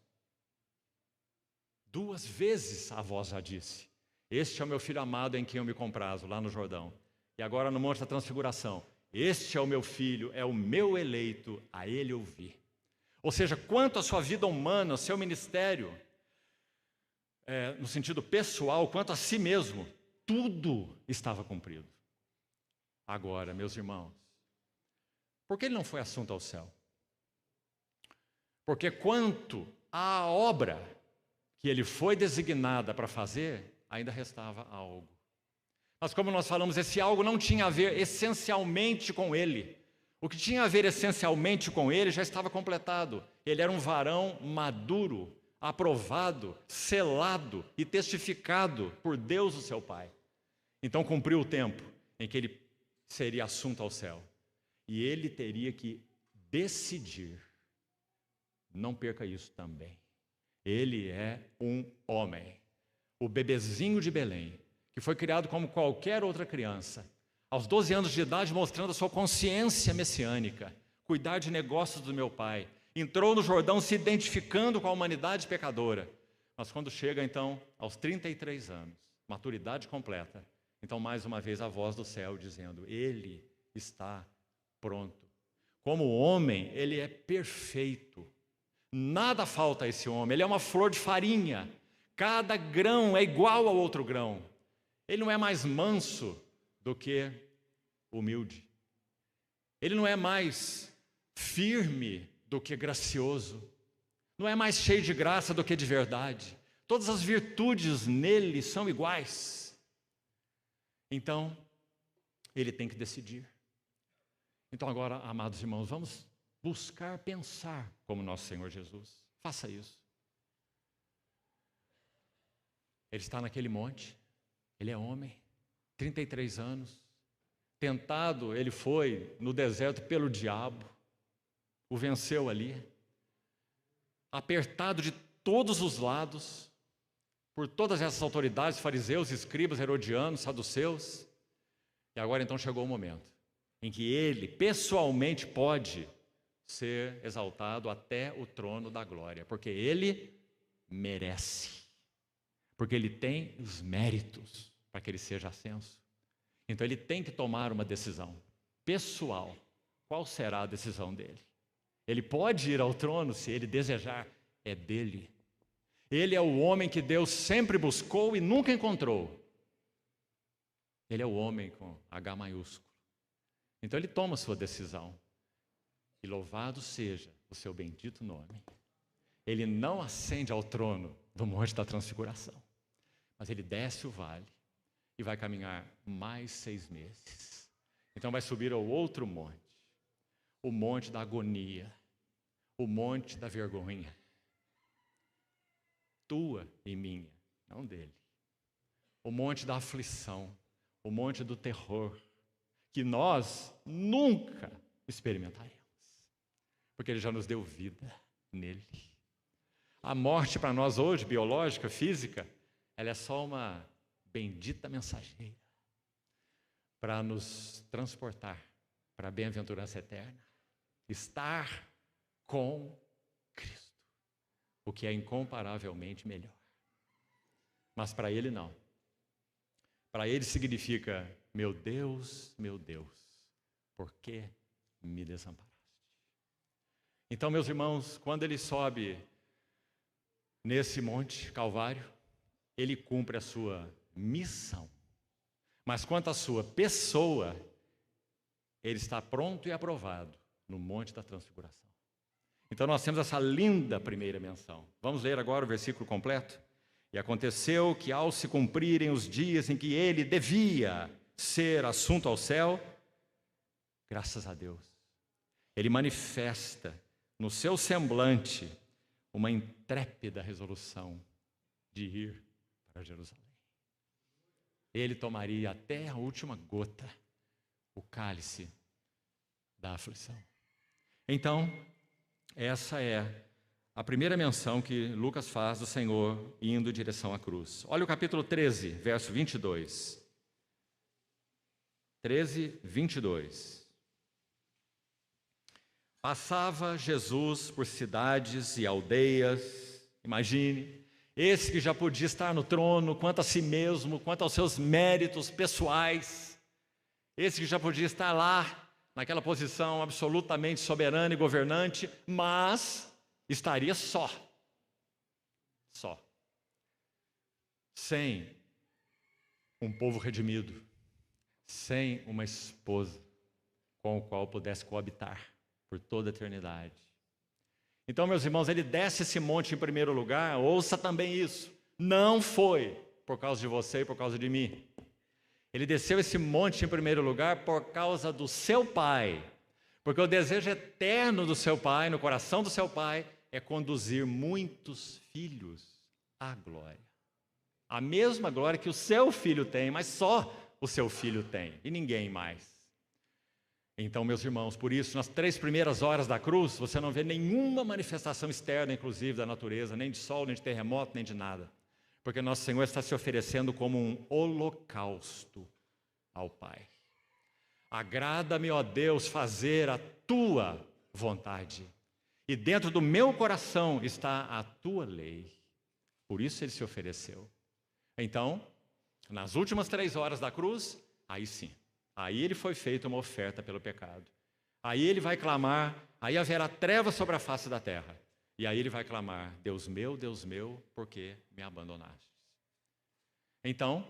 2 vezes a voz já disse: este é o meu filho amado em quem eu me comprazo, lá no Jordão. E agora no Monte da Transfiguração: este é o meu filho, é o meu eleito, a ele ouvi. Ou seja, quanto à sua vida humana, ao seu ministério, no sentido pessoal, quanto a si mesmo, tudo estava cumprido. Agora, meus irmãos, por que ele não foi assunto ao céu? Porque quanto à obra que ele foi designada para fazer, ainda restava algo. Mas como nós falamos, esse algo não tinha a ver essencialmente com ele. O que tinha a ver essencialmente com ele já estava completado. Ele era um varão maduro, aprovado, selado e testificado por Deus, o seu Pai. Então cumpriu o tempo em que ele seria assunto ao céu. E ele teria que decidir. Não perca isso também. Ele é um homem. O bebezinho de Belém, que foi criado como qualquer outra criança, aos 12 anos de idade, mostrando a sua consciência messiânica, cuidar de negócios do meu pai. Entrou no Jordão se identificando com a humanidade pecadora. Mas quando chega, então, aos 33 anos, maturidade completa, então, mais uma vez, a voz do céu dizendo: ele está pronto. Como homem, ele é perfeito. Nada falta a esse homem. Ele é uma flor de farinha. Cada grão é igual ao outro grão. Ele não é mais manso do que humilde. Ele não é mais firme do que gracioso. Não é mais cheio de graça do que de verdade. Todas as virtudes nele são iguais. Então, ele tem que decidir. Então agora, amados irmãos, vamos buscar pensar como nosso Senhor Jesus. Faça isso. Ele está naquele monte, ele é homem, 33 anos. Tentado ele foi no deserto pelo diabo, o venceu ali. Apertado de todos os lados, por todas essas autoridades, fariseus, escribas, herodianos, saduceus. E agora então chegou o momento em que ele pessoalmente pode ser exaltado até o trono da glória, porque ele merece, porque ele tem os méritos para que ele seja ascenso. Então ele tem que tomar uma decisão pessoal. Qual será a decisão dele? Ele pode ir ao trono se ele desejar, é dele. Ele é o homem que Deus sempre buscou e nunca encontrou. Ele é o homem com H maiúsculo. Então ele toma a sua decisão. E louvado seja o seu bendito nome. Ele não ascende ao trono do Monte da Transfiguração, mas ele desce o vale e vai caminhar mais 6 meses. Então vai subir ao outro monte, o monte da agonia, o monte da vergonha. Tua e minha, não dele. O monte da aflição, o monte do terror, que nós nunca experimentaremos, porque ele já nos deu vida nele. A morte para nós hoje, biológica, física, ela é só uma bendita mensageira para nos transportar para a bem-aventurança eterna, estar com Cristo, o que é incomparavelmente melhor. Mas para ele não. Para ele significa: meu Deus, por que me desamparaste? Então, meus irmãos, quando ele sobe nesse monte Calvário, ele cumpre a sua missão. Mas quanto à sua pessoa, ele está pronto e aprovado no Monte da Transfiguração. Então nós temos essa linda primeira menção. Vamos ler agora o versículo completo? E aconteceu que, ao se cumprirem os dias em que ele devia ser assunto ao céu, graças a Deus, ele manifesta no seu semblante uma intrépida resolução de ir para Jerusalém. Ele tomaria até a última gota o cálice da aflição. Então, essa é a primeira menção que Lucas faz do Senhor indo em direção à cruz. Olha o capítulo 13, verso 22. 13, 22. Passava Jesus por cidades e aldeias, imagine, esse que já podia estar no trono, quanto a si mesmo, quanto aos seus méritos pessoais, esse que já podia estar lá, naquela posição absolutamente soberana e governante, mas estaria só, sem um povo redimido, sem uma esposa com o qual pudesse coabitar por toda a eternidade. Então, meus irmãos, ele desce esse monte em primeiro lugar, ouça também isso, não foi por causa de você e por causa de mim. Ele desceu esse monte em primeiro lugar por causa do seu Pai, porque o desejo eterno do seu Pai, no coração do seu Pai, é conduzir muitos filhos à glória. A mesma glória que o seu filho tem, mas só o seu filho tem, e ninguém mais. Então, meus irmãos, por isso, nas 3 primeiras horas da cruz, você não vê nenhuma manifestação externa, inclusive, da natureza, nem de sol, nem de terremoto, nem de nada. Porque nosso Senhor está se oferecendo como um holocausto ao Pai. Agrada-me, ó Deus, fazer a tua vontade. E dentro do meu coração está a tua lei. Por isso ele se ofereceu. Então, nas últimas 3 horas da cruz, aí sim. Aí ele foi feito uma oferta pelo pecado. Aí ele vai clamar, aí haverá trevas sobre a face da terra. E aí ele vai clamar: Deus meu, por que me abandonaste? Então,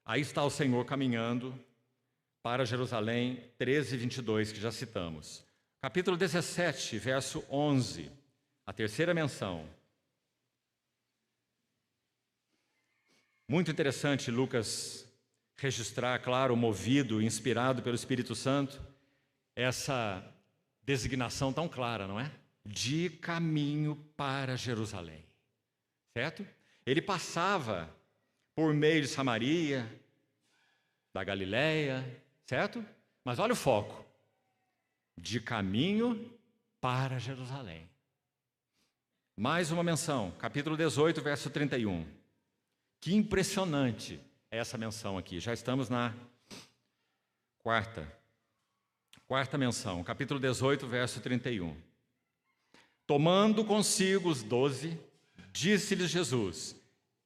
Aí está o Senhor caminhando para Jerusalém, 13:22, que já citamos. Capítulo 17, verso 11, a terceira menção. Muito interessante Lucas registrar, claro, movido, inspirado pelo Espírito Santo, essa designação tão clara, não é? De caminho para Jerusalém, certo? Ele passava por meio de Samaria, da Galileia, certo? Mas olha o foco, de caminho para Jerusalém. Mais uma menção, capítulo 18, verso 31. Que impressionante é essa menção aqui. Já estamos na quarta menção, capítulo 18, verso 31. Tomando consigo os 12, disse-lhes Jesus: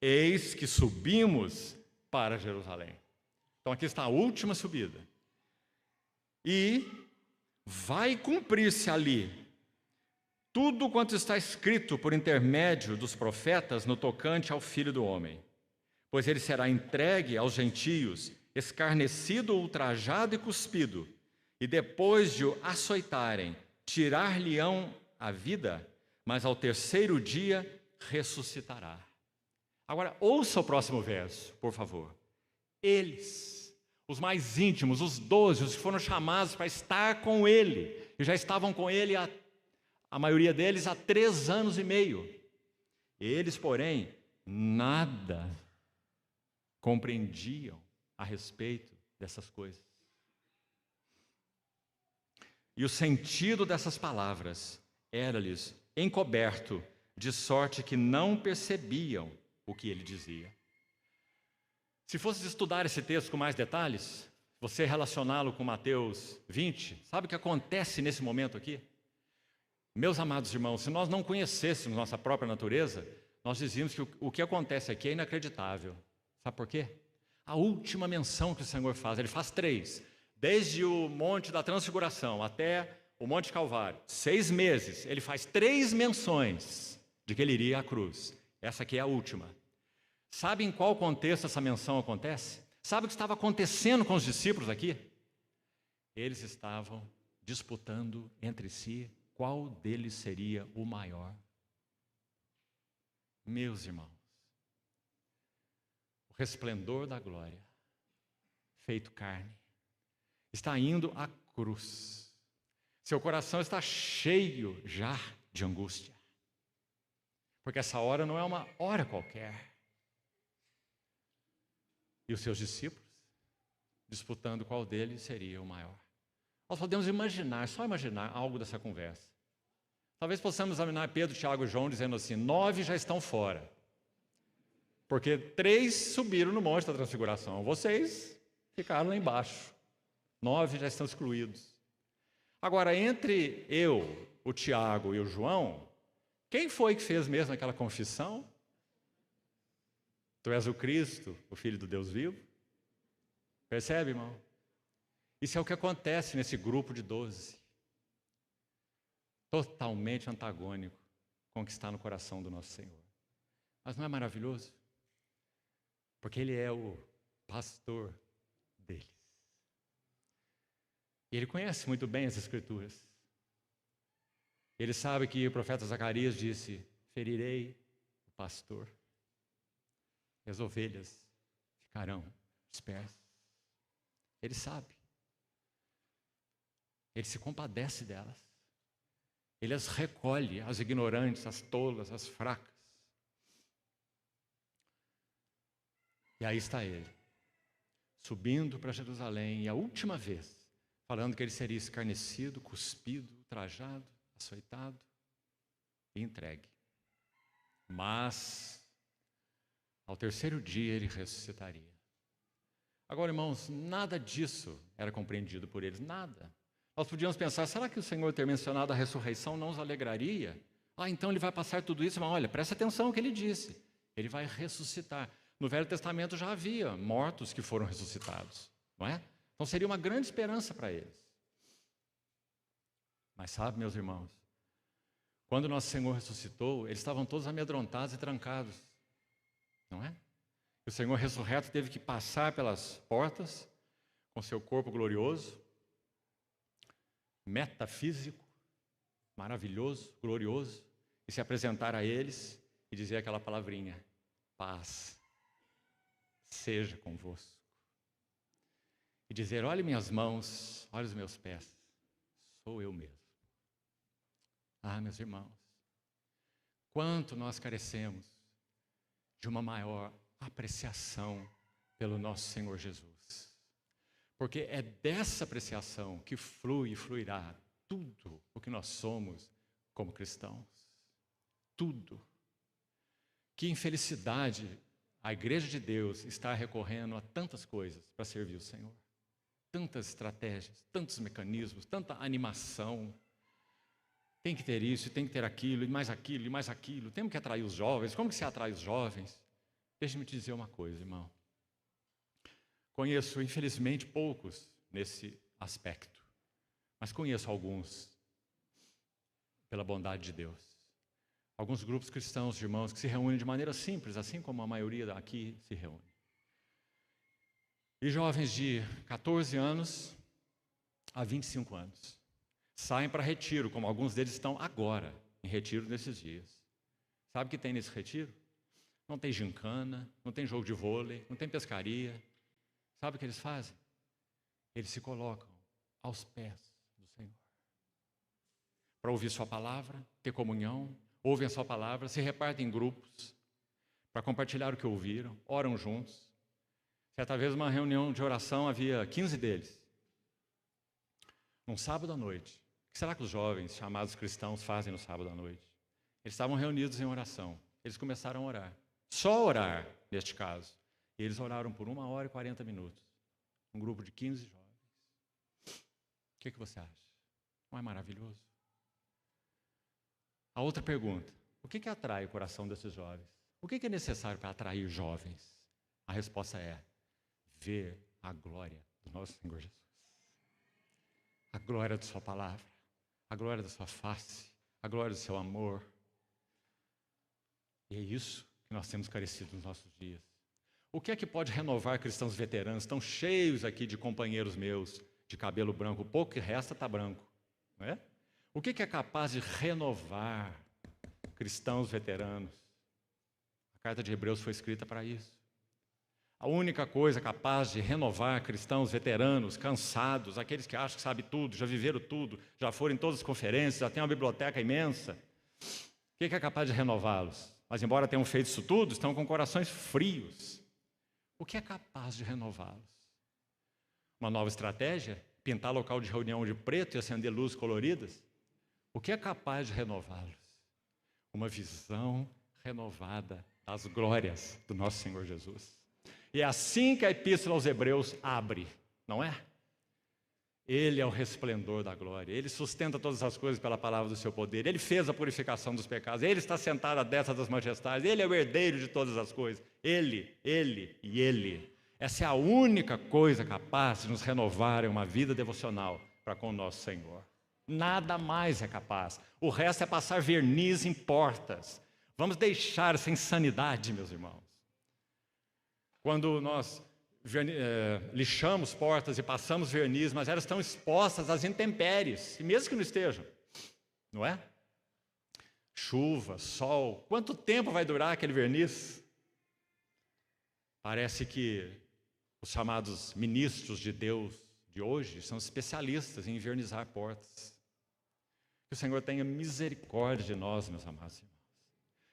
eis que subimos para Jerusalém. Então aqui está a última subida. E vai cumprir-se ali tudo quanto está escrito por intermédio dos profetas no tocante ao Filho do Homem. Pois ele será entregue aos gentios, escarnecido, ultrajado e cuspido, e depois de o açoitarem, tirar-lhe-ão a vida, mas ao terceiro dia ressuscitará. Agora, ouça o próximo verso, por favor. Eles, os mais íntimos, os 12, os que foram chamados para estar com ele, e já estavam com ele, a maioria deles, há 3 anos e meio. Eles, porém, nada compreendiam a respeito dessas coisas. E o sentido dessas palavras era-lhes encoberto, de sorte que não percebiam o que ele dizia. Se fosse estudar esse texto com mais detalhes, você relacioná-lo com Mateus 20, sabe o que acontece nesse momento aqui? Meus amados irmãos, se nós não conhecêssemos nossa própria natureza, nós dizíamos que o que acontece aqui é inacreditável. Sabe por quê? A última menção que o Senhor faz, ele faz 3. Desde o Monte da Transfiguração até o Monte Calvário, 6 meses, ele faz 3 menções de que ele iria à cruz. Essa aqui é a última. Sabe em qual contexto essa menção acontece? Sabe o que estava acontecendo com os discípulos aqui? Eles estavam disputando entre si qual deles seria o maior. Meus irmãos, o resplendor da glória, feito carne, está indo à cruz. Seu coração está cheio já de angústia, porque essa hora não é uma hora qualquer. E os seus discípulos disputando qual deles seria o maior. Nós podemos imaginar, só imaginar algo dessa conversa. Talvez possamos examinar Pedro, Tiago e João dizendo assim: 9 já estão fora, porque 3 subiram no Monte da Transfiguração, vocês ficaram lá embaixo. 9 já estão excluídos. Agora, entre eu, o Tiago e o João, quem foi que fez mesmo aquela confissão? Tu és o Cristo, o Filho do Deus vivo? Percebe, irmão? Isso é o que acontece nesse grupo de 12. Totalmente antagônico com o que está no coração do nosso Senhor. Mas não é maravilhoso? Porque Ele é o pastor deles. E Ele conhece muito bem as Escrituras. Ele sabe que o profeta Zacarias disse: ferirei o pastor, e as ovelhas ficarão dispersas. Ele sabe. Ele se compadece delas. Ele as recolhe, as ignorantes, as tolas, as fracas. E aí está ele, subindo para Jerusalém, e a última vez, falando que ele seria escarnecido, cuspido, ultrajado, açoitado e entregue. Mas, ao terceiro dia, ele ressuscitaria. Agora, irmãos, nada disso era compreendido por eles, nada. Nós podíamos pensar, será que o Senhor ter mencionado a ressurreição não os alegraria? Então ele vai passar tudo isso, mas olha, presta atenção no que ele disse. Ele vai ressuscitar. No Velho Testamento já havia mortos que foram ressuscitados, não é? Então seria uma grande esperança para eles. Mas sabe, meus irmãos, quando nosso Senhor ressuscitou, eles estavam todos amedrontados e trancados, não é? O Senhor ressurreto teve que passar pelas portas com seu corpo glorioso, metafísico, maravilhoso, glorioso, e se apresentar a eles e dizer aquela palavrinha: paz seja convosco. E dizer: olhe minhas mãos, olhe os meus pés, sou eu mesmo. Ah, meus irmãos, quanto nós carecemos de uma maior apreciação pelo nosso Senhor Jesus. Porque é dessa apreciação que flui e fluirá tudo o que nós somos como cristãos. Tudo. Que infelicidade a Igreja de Deus está recorrendo a tantas coisas para servir o Senhor. Tantas estratégias, tantos mecanismos, tanta animação. Tem que ter isso, tem que ter aquilo, e mais aquilo, e mais aquilo. Temos que atrair os jovens. Como que se atrai os jovens? Deixe-me te dizer uma coisa, irmão. Conheço, infelizmente, poucos nesse aspecto. Mas conheço alguns, pela bondade de Deus. Alguns grupos cristãos de irmãos que se reúnem de maneira simples, assim como a maioria aqui se reúne. E jovens de 14 anos a 25 anos saem para retiro, como alguns deles estão agora em retiro nesses dias. Sabe o que tem nesse retiro? Não tem gincana, não tem jogo de vôlei, não tem pescaria. Sabe o que eles fazem? Eles se colocam aos pés do Senhor para ouvir sua palavra, ter comunhão, ouvem a sua palavra, se repartem em grupos para compartilhar o que ouviram, oram juntos. Certa vez, uma reunião de oração, havia 15 deles. Num sábado à noite. O que será que os jovens chamados cristãos fazem no sábado à noite? Eles estavam reunidos em oração. Eles começaram a orar. Só orar, neste caso. E eles oraram por 1 hora e 40 minutos. Um grupo de 15 jovens. O que você acha? Não é maravilhoso? A outra pergunta: o que atrai o coração desses jovens? O que é necessário para atrair jovens? A resposta é: ver a glória do nosso Senhor Jesus. A glória de sua palavra, a glória da sua face, a glória do seu amor. E é isso que nós temos carecido nos nossos dias. O que é que pode renovar cristãos veteranos, tão cheios aqui de companheiros meus, de cabelo branco? O pouco que resta está branco, não é? O que é capaz de renovar cristãos veteranos? A carta de Hebreus foi escrita para isso. A única coisa capaz de renovar cristãos veteranos, cansados, aqueles que acham que sabem tudo, já viveram tudo, já foram em todas as conferências, já têm uma biblioteca imensa. O que é capaz de renová-los? Mas, embora tenham feito isso tudo, estão com corações frios. O que é capaz de renová-los? Uma nova estratégia? Pintar local de reunião de preto e acender luzes coloridas? O que é capaz de renová-los? Uma visão renovada das glórias do nosso Senhor Jesus. E é assim que a Epístola aos Hebreus abre, não é? Ele é o resplendor da glória, Ele sustenta todas as coisas pela palavra do seu poder, Ele fez a purificação dos pecados, Ele está sentado à destra das majestades, Ele é o herdeiro de todas as coisas, Ele e Ele. Essa é a única coisa capaz de nos renovar em uma vida devocional para com o nosso Senhor. Nada mais é capaz, o resto é passar verniz em portas. Vamos deixar essa insanidade, meus irmãos. Quando nós lixamos portas e passamos verniz, mas elas estão expostas às intempéries, e mesmo que não estejam, não é? Chuva, sol, quanto tempo vai durar aquele verniz? Parece que os chamados ministros de Deus de hoje são especialistas em invernizar portas. Que o Senhor tenha misericórdia de nós, meus amados irmãos,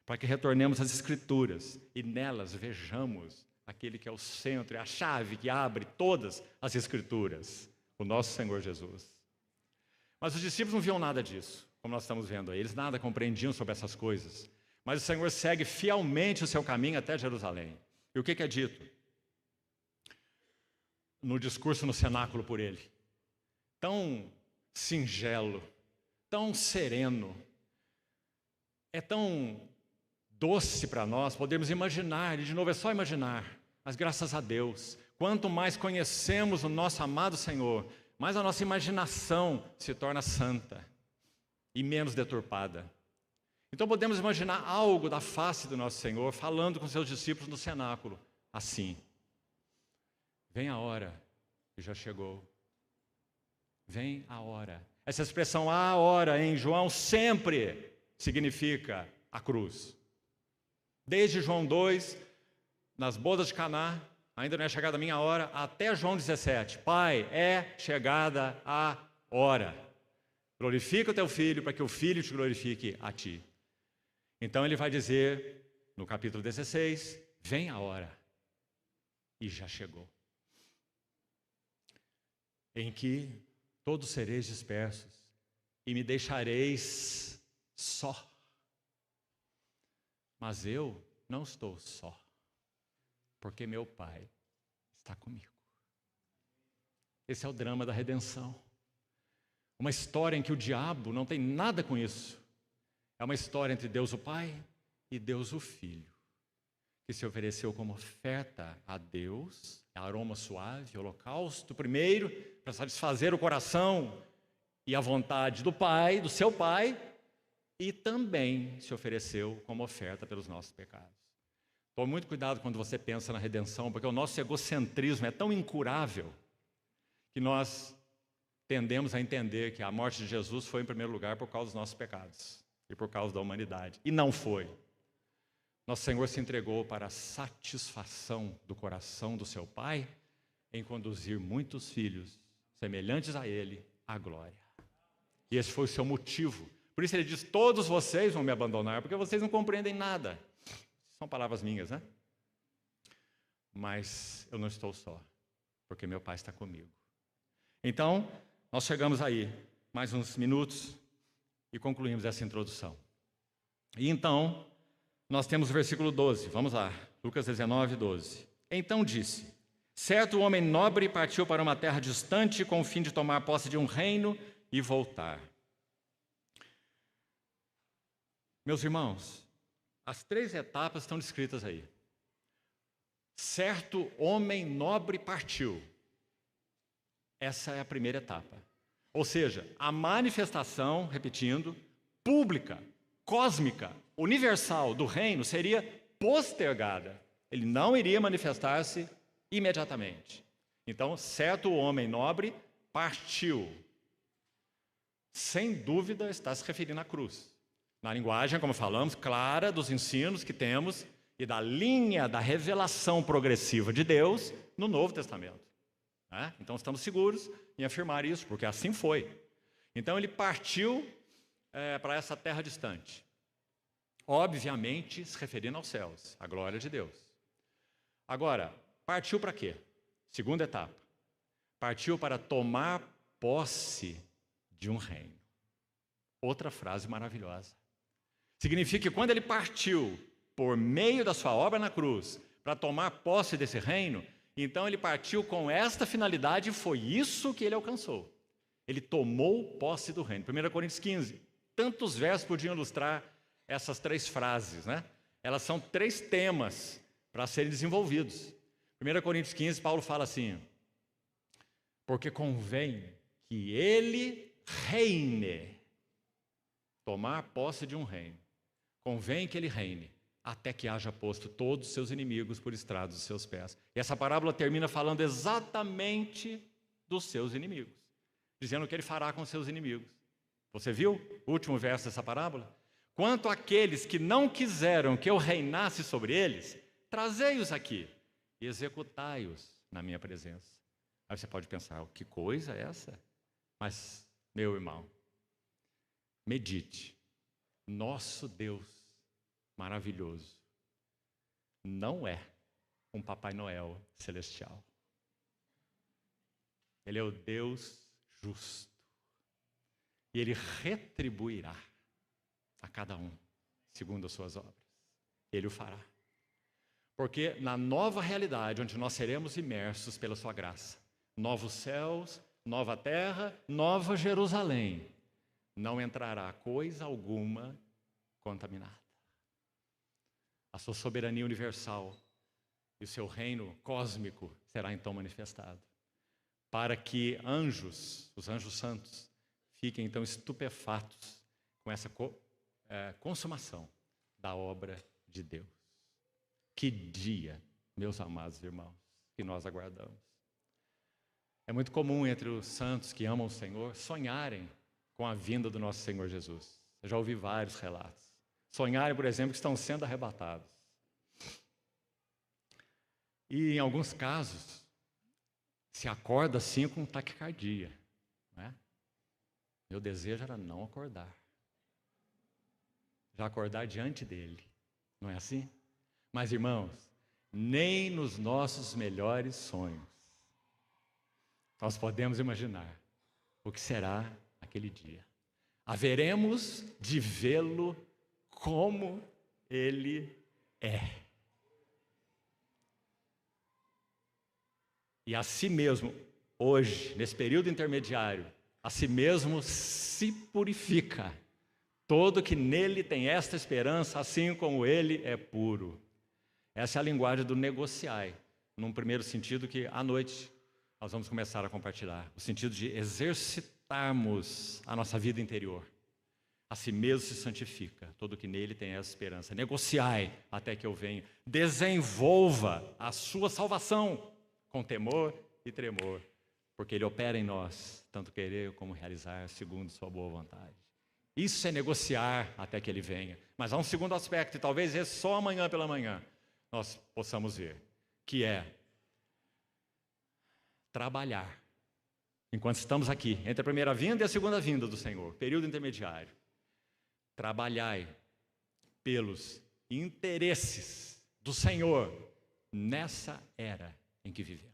para que retornemos às Escrituras e nelas vejamos aquele que é o centro, é a chave que abre todas as Escrituras, o nosso Senhor Jesus. Mas os discípulos não viam nada disso, como nós estamos vendo aí. Eles nada compreendiam sobre essas coisas. Mas o Senhor segue fielmente o seu caminho até Jerusalém. E o que é dito no discurso no cenáculo por ele? Tão singelo, tão sereno, é tão doce para nós podermos imaginar, e de novo é só imaginar, mas graças a Deus, quanto mais conhecemos o nosso amado Senhor, mais a nossa imaginação se torna santa e menos deturpada. Então podemos imaginar algo da face do nosso Senhor falando com seus discípulos no cenáculo. assim: vem a hora, e já chegou. Vem a hora. Essa expressão "a hora" em João sempre significa a cruz. Desde João 2, nas bodas de Caná, ainda não é chegada a minha hora, até João 17. Pai, é chegada a hora. Glorifica o teu filho para que o filho te glorifique a ti. Então ele vai dizer, no capítulo 16, vem a hora. E já chegou. Em que todos sereis dispersos e me deixareis só. Mas eu não estou só, porque meu Pai está comigo. Esse é o drama da redenção. Uma história em que o diabo não tem nada com isso. É uma história entre Deus o Pai e Deus o Filho, que se ofereceu como oferta a Deus, aroma suave, holocausto primeiro, para satisfazer o coração e a vontade do Pai, do seu Pai, e também se ofereceu como oferta pelos nossos pecados. Tome muito cuidado quando você pensa na redenção, porque o nosso egocentrismo é tão incurável que nós tendemos a entender que a morte de Jesus foi, em primeiro lugar, por causa dos nossos pecados e por causa da humanidade. E não foi. Nosso Senhor se entregou para a satisfação do coração do seu Pai em conduzir muitos filhos semelhantes a Ele à glória. E esse foi o seu motivo. Por isso ele diz: todos vocês vão me abandonar, porque vocês não compreendem nada. São palavras minhas, né? Mas eu não estou só, porque meu Pai está comigo. Então, nós chegamos aí, mais uns minutos, e concluímos essa introdução. E então, nós temos o versículo 12, vamos lá, Lucas 19, 12. Então disse: certo homem nobre partiu para uma terra distante com o fim de tomar posse de um reino e voltar. Meus irmãos, as 3 etapas estão descritas aí. Certo homem nobre partiu. Essa é a primeira etapa. Ou seja, a manifestação, repetindo, pública, cósmica, universal do reino seria postergada. Ele não iria manifestar-se imediatamente. Então, certo homem nobre partiu. Sem dúvida, está se referindo à cruz. Na linguagem, como falamos, clara dos ensinos que temos e da linha da revelação progressiva de Deus no Novo Testamento. Então, estamos seguros em afirmar isso, porque assim foi. Então, ele partiu para essa terra distante. Obviamente, se referindo aos céus, à glória de Deus. Agora, partiu para quê? Segunda etapa. Partiu para tomar posse de um reino. Outra frase maravilhosa. Significa que quando ele partiu por meio da sua obra na cruz para tomar posse desse reino, então ele partiu com esta finalidade e foi isso que ele alcançou. Ele tomou posse do reino. 1 Coríntios 15. Tantos versos podiam ilustrar essas 3 frases, né? Elas são 3 temas para serem desenvolvidos. 1 Coríntios 15, Paulo fala assim: porque convém que ele reine. Tomar posse de um reino. Convém que ele reine, até que haja posto todos os seus inimigos por estrados dos seus pés. E essa parábola termina falando exatamente dos seus inimigos, dizendo o que ele fará com os seus inimigos. Você viu o último verso dessa parábola? Quanto àqueles que não quiseram que eu reinasse sobre eles, trazei-os aqui e executai-os na minha presença. Aí você pode pensar, que coisa é essa? Mas, meu irmão, medite. Nosso Deus maravilhoso não é um Papai Noel celestial. Ele é o Deus justo. E Ele retribuirá a cada um segundo as suas obras. Ele o fará. Porque na nova realidade, onde nós seremos imersos pela sua graça, novos céus, nova terra, nova Jerusalém, não entrará coisa alguma contaminada. A sua soberania universal e o seu reino cósmico será então manifestado, para que os anjos santos, fiquem então estupefatos com essa consumação da obra de Deus. Que dia meus amados irmãos, que nós aguardamos. É muito comum entre os santos que amam o Senhor sonharem com a vinda do nosso Senhor Jesus. Eu já ouvi vários relatos. Sonharem, por exemplo, que estão sendo arrebatados. E em alguns casos, se acorda assim com taquicardia. Não é? Meu desejo era não acordar. Já acordar diante dele. Não é assim? Mas, irmãos, nem nos nossos melhores sonhos nós podemos imaginar o que será aquele dia. Haveremos de vê-lo como ele é. E a si mesmo, hoje, nesse período intermediário, a si mesmo se purifica. Todo que nele tem esta esperança, assim como ele é puro. Essa é a linguagem do negociai, num primeiro sentido que à noite nós vamos começar a compartilhar. O sentido de exercitarmos a nossa vida interior. A si mesmo se santifica, todo que nele tem essa esperança. Negociai até que eu venha. Desenvolva a sua salvação com temor e tremor, porque ele opera em nós, tanto querer como realizar, segundo sua boa vontade. Isso é negociar até que ele venha. Mas há um segundo aspecto, e talvez esse só amanhã pela manhã nós possamos ver, que é trabalhar. Enquanto estamos aqui, entre a primeira vinda e a segunda vinda do Senhor, período intermediário, trabalhai pelos interesses do Senhor nessa era em que vivemos.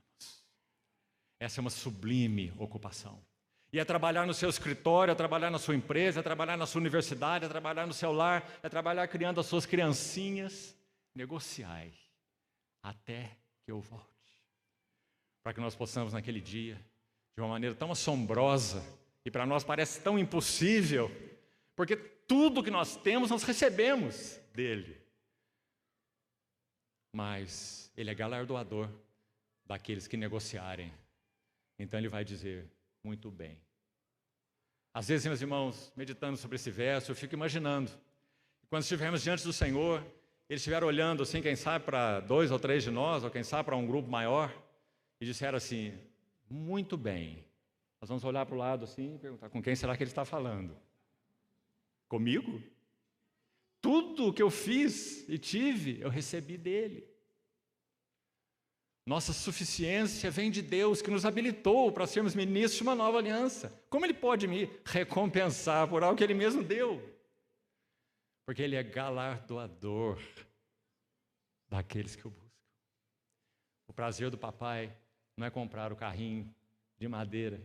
Essa é uma sublime ocupação. E é trabalhar no seu escritório, é trabalhar na sua empresa, é trabalhar na sua universidade, é trabalhar no seu lar, é trabalhar criando as suas criancinhas. Negociai até que eu volte. Para que nós possamos naquele dia, de uma maneira tão assombrosa, e para nós parece tão impossível, porque tudo que nós temos, nós recebemos dele. Mas ele é galardoador daqueles que negociarem. Então ele vai dizer, muito bem. Às vezes, meus irmãos, meditando sobre esse verso, eu fico imaginando, quando estivermos diante do Senhor, ele estiver olhando assim, quem sabe para 2 ou 3 de nós, ou quem sabe para um grupo maior, e disser assim, muito bem. Nós vamos olhar para o lado assim e perguntar, com quem será que ele está falando? Comigo? Tudo o que eu fiz e tive, eu recebi dele. Nossa suficiência vem de Deus, que nos habilitou para sermos ministros de uma nova aliança. Como Ele pode me recompensar por algo que Ele mesmo deu? Porque Ele é galardoador daqueles que o buscam. O prazer do papai não é comprar o carrinho de madeira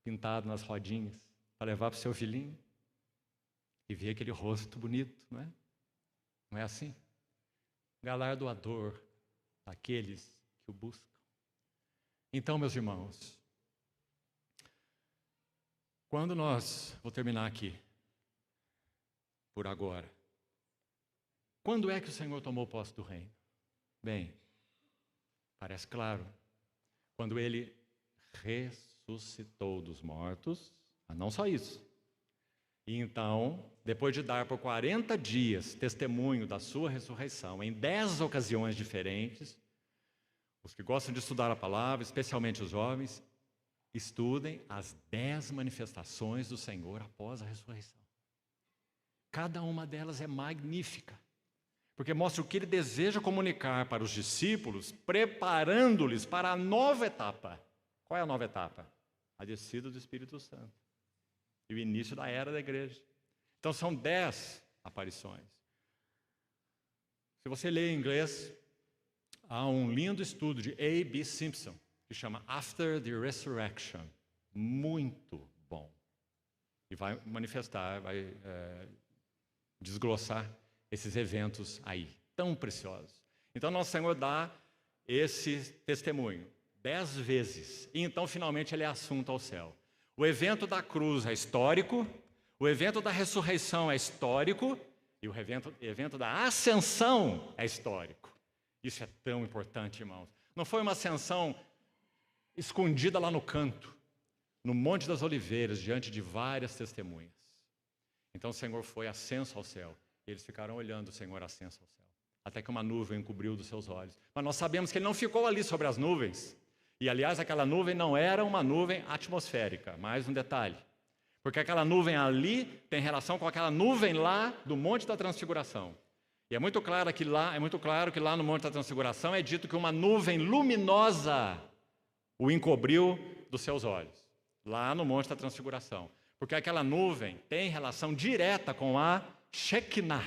pintado nas rodinhas para levar para o seu filhinho e ver aquele rosto bonito, não é? Não é assim? Galardoador daqueles que o buscam. Então, meus irmãos, vou terminar aqui, por agora. Quando é que o Senhor tomou posse do reino? Bem, parece claro, quando Ele ressuscitou dos mortos, mas não só isso. E então, depois de dar por 40 dias testemunho da sua ressurreição, em 10 ocasiões diferentes, os que gostam de estudar a palavra, especialmente os jovens, estudem as 10 manifestações do Senhor após a ressurreição. Cada uma delas é magnífica, porque mostra o que Ele deseja comunicar para os discípulos, preparando-lhes para a nova etapa. Qual é a nova etapa? A descida do Espírito Santo e o início da era da igreja. Então são 10 aparições. Se você ler em inglês, há um lindo estudo de A.B. Simpson, que chama After the Resurrection. Muito bom. E vai manifestar, vai desglossar esses eventos aí, tão preciosos. Então, nosso Senhor dá esse testemunho 10 vezes. E então, finalmente, ele é assunto ao céu. O evento da cruz é histórico, o evento da ressurreição é histórico, e o evento da ascensão é histórico. Isso é tão importante, irmãos. Não foi uma ascensão escondida lá no canto, no Monte das Oliveiras, diante de várias testemunhas. Então o Senhor foi ascenso ao céu. E eles ficaram olhando o Senhor ascenso ao céu. até que uma nuvem encobriu dos seus olhos. Mas nós sabemos que ele não ficou ali sobre as nuvens. E, aliás, aquela nuvem não era uma nuvem atmosférica, mais um detalhe. Porque aquela nuvem ali tem relação com aquela nuvem lá do Monte da Transfiguração. E é muito claro que lá no Monte da Transfiguração é dito que uma nuvem luminosa o encobriu dos seus olhos. Lá no Monte da Transfiguração. Porque aquela nuvem tem relação direta com a Shekinah,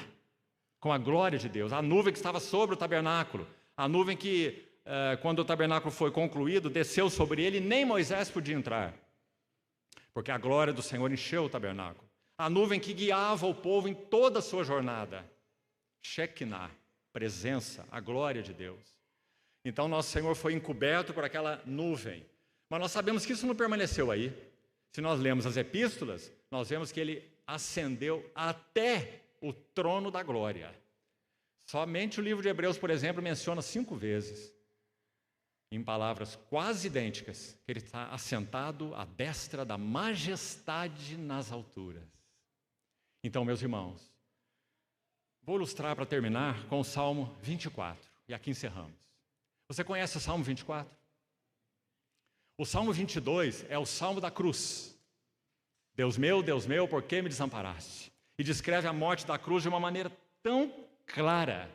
com a glória de Deus. A nuvem que estava sobre o tabernáculo. A nuvem que, quando o tabernáculo foi concluído, desceu sobre ele e nem Moisés podia entrar. Porque a glória do Senhor encheu o tabernáculo. A nuvem que guiava o povo em toda a sua jornada. Shekinah, presença, a glória de Deus. Então, nosso Senhor foi encoberto por aquela nuvem. Mas nós sabemos que isso não permaneceu aí. Se nós lemos as epístolas, nós vemos que ele ascendeu até o trono da glória. Somente o livro de Hebreus, por exemplo, menciona 5 vezes, em palavras quase idênticas, que ele está assentado à destra da majestade nas alturas. Então, meus irmãos, vou ilustrar para terminar com o Salmo 24, e aqui encerramos. Você conhece o Salmo 24? O Salmo 22 é o Salmo da cruz. Deus meu, por que me desamparaste? E descreve a morte da cruz de uma maneira tão clara.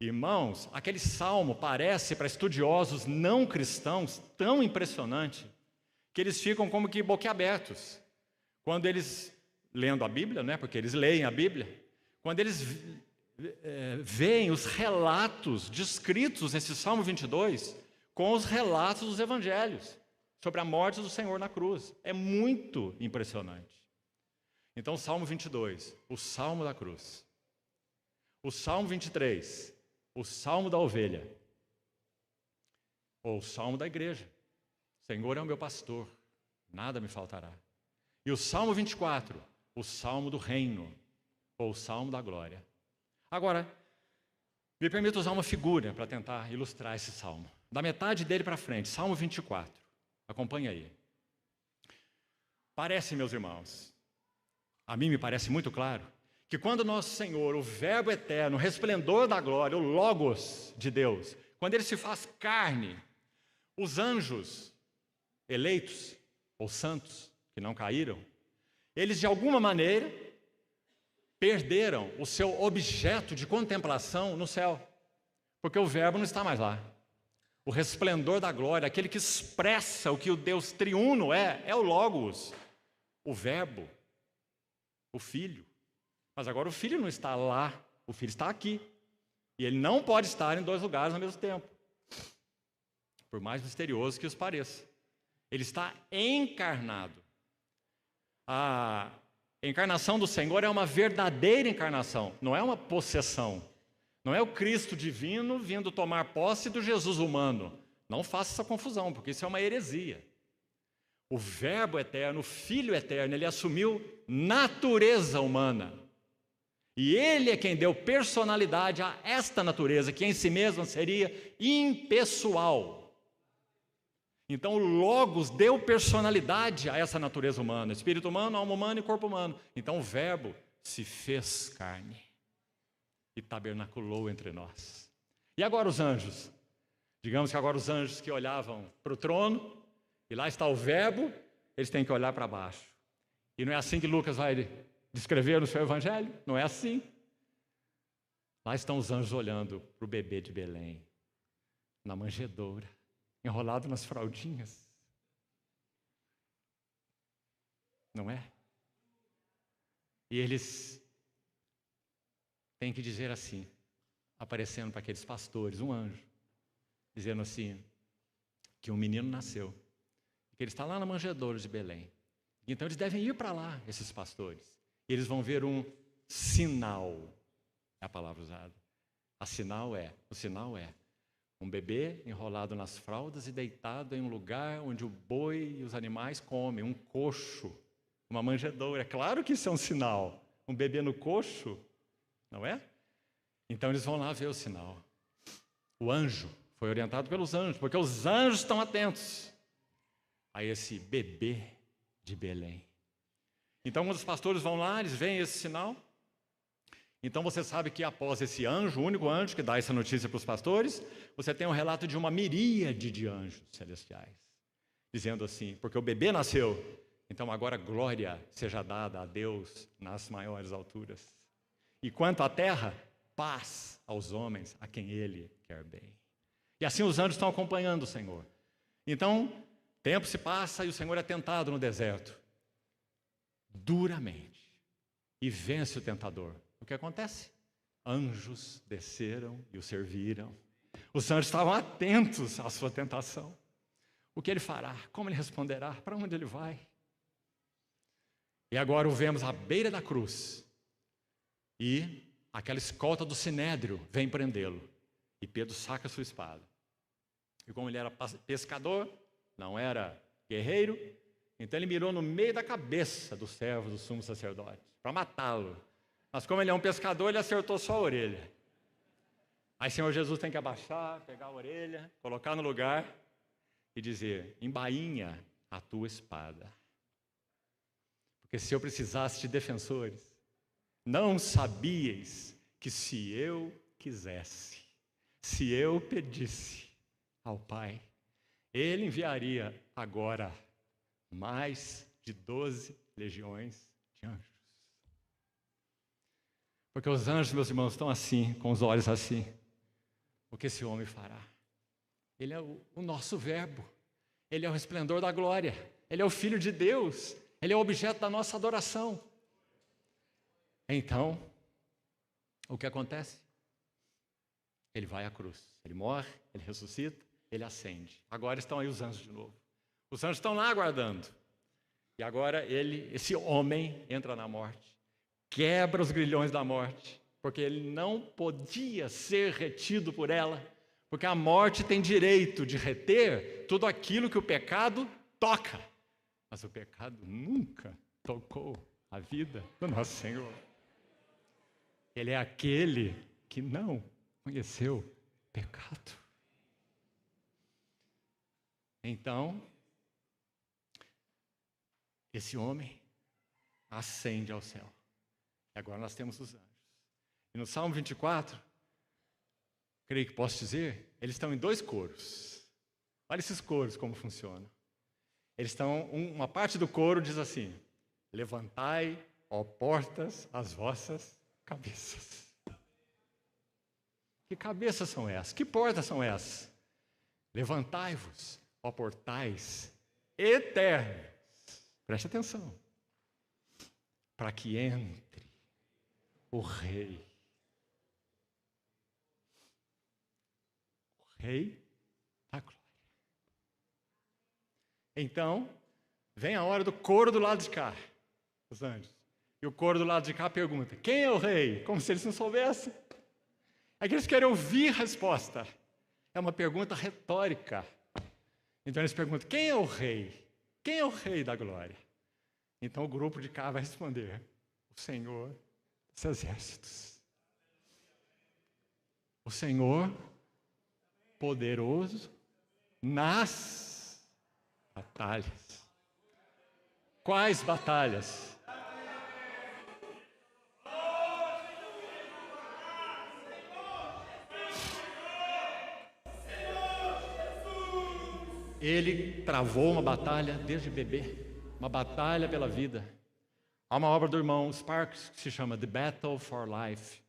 Irmãos, aquele salmo parece para estudiosos não cristãos tão impressionante que eles ficam como que boquiabertos. Quando eles, lendo a Bíblia, né, porque eles leem a Bíblia, quando eles veem os relatos descritos nesse Salmo 22 com os relatos dos evangelhos sobre a morte do Senhor na cruz. É muito impressionante. Então, Salmo 22, o Salmo da cruz. O Salmo 23, o Salmo da ovelha. Ou o Salmo da igreja. Senhor é o meu pastor, nada me faltará. E o Salmo 24, o Salmo do reino, ou o Salmo da glória. Agora, me permita usar uma figura para tentar ilustrar esse salmo. Da metade dele para frente, Salmo 24. Acompanhe aí. Parece, meus irmãos, a mim me parece muito claro, que quando nosso Senhor, o Verbo eterno, o resplendor da glória, o Logos de Deus, quando ele se faz carne, os anjos eleitos, ou santos, que não caíram, eles de alguma maneira perderam o seu objeto de contemplação no céu, porque o Verbo não está mais lá. O resplendor da glória, aquele que expressa o que o Deus triuno é o Logos, o Verbo, o Filho. Mas agora o Filho não está lá, o Filho está aqui. E ele não pode estar em 2 lugares ao mesmo tempo, por mais misterioso que os pareça. Ele está encarnado. A encarnação do Senhor é uma verdadeira encarnação, não é uma possessão. Não é o Cristo divino vindo tomar posse do Jesus humano. Não faça essa confusão, porque isso é uma heresia. O Verbo eterno, o Filho eterno, ele assumiu natureza humana. E ele é quem deu personalidade a esta natureza, que em si mesma seria impessoal. Então o Logos deu personalidade a essa natureza humana, espírito humano, alma humana e corpo humano. Então o Verbo se fez carne e tabernaculou entre nós. E agora os anjos? Digamos que agora os anjos que olhavam para o trono, e lá está o Verbo, eles têm que olhar para baixo. E não é assim que Lucas vai descrever no seu evangelho? Não é assim. Lá estão os anjos olhando para o bebê de Belém, na manjedoura, enrolado nas fraldinhas. Não é? E eles têm que dizer assim, aparecendo para aqueles pastores, um anjo, dizendo assim, que um menino nasceu, que ele está lá na manjedoura de Belém. Então eles devem ir para lá, esses pastores. E eles vão ver um sinal, é a palavra usada. O sinal é um bebê enrolado nas fraldas e deitado em um lugar onde o boi e os animais comem, um coxo, uma manjedoura. É claro que isso é um sinal. Um bebê no coxo, não é? Então eles vão lá ver o sinal. O anjo foi orientado pelos anjos, porque os anjos estão atentos a esse bebê de Belém. Então, quando os pastores vão lá, eles veem esse sinal. Então você sabe que após esse anjo, o único anjo que dá essa notícia para os pastores, você tem um relato de uma miríade de anjos celestiais, dizendo assim, porque o bebê nasceu, então agora glória seja dada a Deus nas maiores alturas. E quanto à terra, paz aos homens a quem Ele quer bem. E assim os anjos estão acompanhando o Senhor. Então, tempo se passa e o Senhor é tentado no deserto, duramente, e vence o tentador. O que acontece? Anjos desceram e o serviram. Os anjos estavam atentos à sua tentação. O que ele fará? Como ele responderá? Para onde ele vai? E agora o vemos à beira da cruz. E aquela escolta do sinédrio vem prendê-lo. E Pedro saca sua espada. E como ele era pescador, não era guerreiro, então ele mirou no meio da cabeça do servo do sumo sacerdote, para matá-lo. Mas como ele é um pescador, ele acertou só a orelha. Aí o Senhor Jesus tem que abaixar, pegar a orelha, colocar no lugar e dizer, embainha a tua espada. Porque se eu precisasse de defensores, não sabíeis que se eu quisesse, se eu pedisse ao Pai, Ele enviaria agora mais de 12 legiões de anjos. Porque os anjos, meus irmãos, estão assim, com os olhos assim. O que esse homem fará? Ele é o nosso verbo. Ele é o resplendor da glória. Ele é o Filho de Deus. Ele é o objeto da nossa adoração. Então, o que acontece? Ele vai à cruz. Ele morre, ele ressuscita, ele ascende. Agora estão aí os anjos de novo. Os anjos estão lá aguardando. E agora esse homem entra na morte. Quebra os grilhões da morte, porque ele não podia ser retido por ela, porque a morte tem direito de reter tudo aquilo que o pecado toca, mas o pecado nunca tocou a vida do nosso Senhor. Ele é aquele que não conheceu pecado. Então, esse homem ascende ao céu. E agora nós temos os anjos. E no Salmo 24, creio que posso dizer, eles estão em 2 coros. Olha esses coros como funcionam. Eles estão, uma parte do coro diz assim, levantai, ó portas, as vossas cabeças. Que cabeças são essas? Que portas são essas? Levantai-vos, ó portais eternos. Preste atenção. Para que entre o Rei. O Rei da glória. Então, vem a hora do coro do lado de cá, os anjos. E o coro do lado de cá pergunta, quem é o Rei? Como se eles não soubessem. É que eles querem ouvir a resposta. É uma pergunta retórica. Então eles perguntam, quem é o Rei? Quem é o Rei da glória? Então o grupo de cá vai responder, o Senhor dos exércitos. O Senhor poderoso nas batalhas. Quais batalhas? Ele travou uma batalha desde bebê, uma batalha pela vida. Há uma obra do irmão Sparks que se chama The Battle for Life.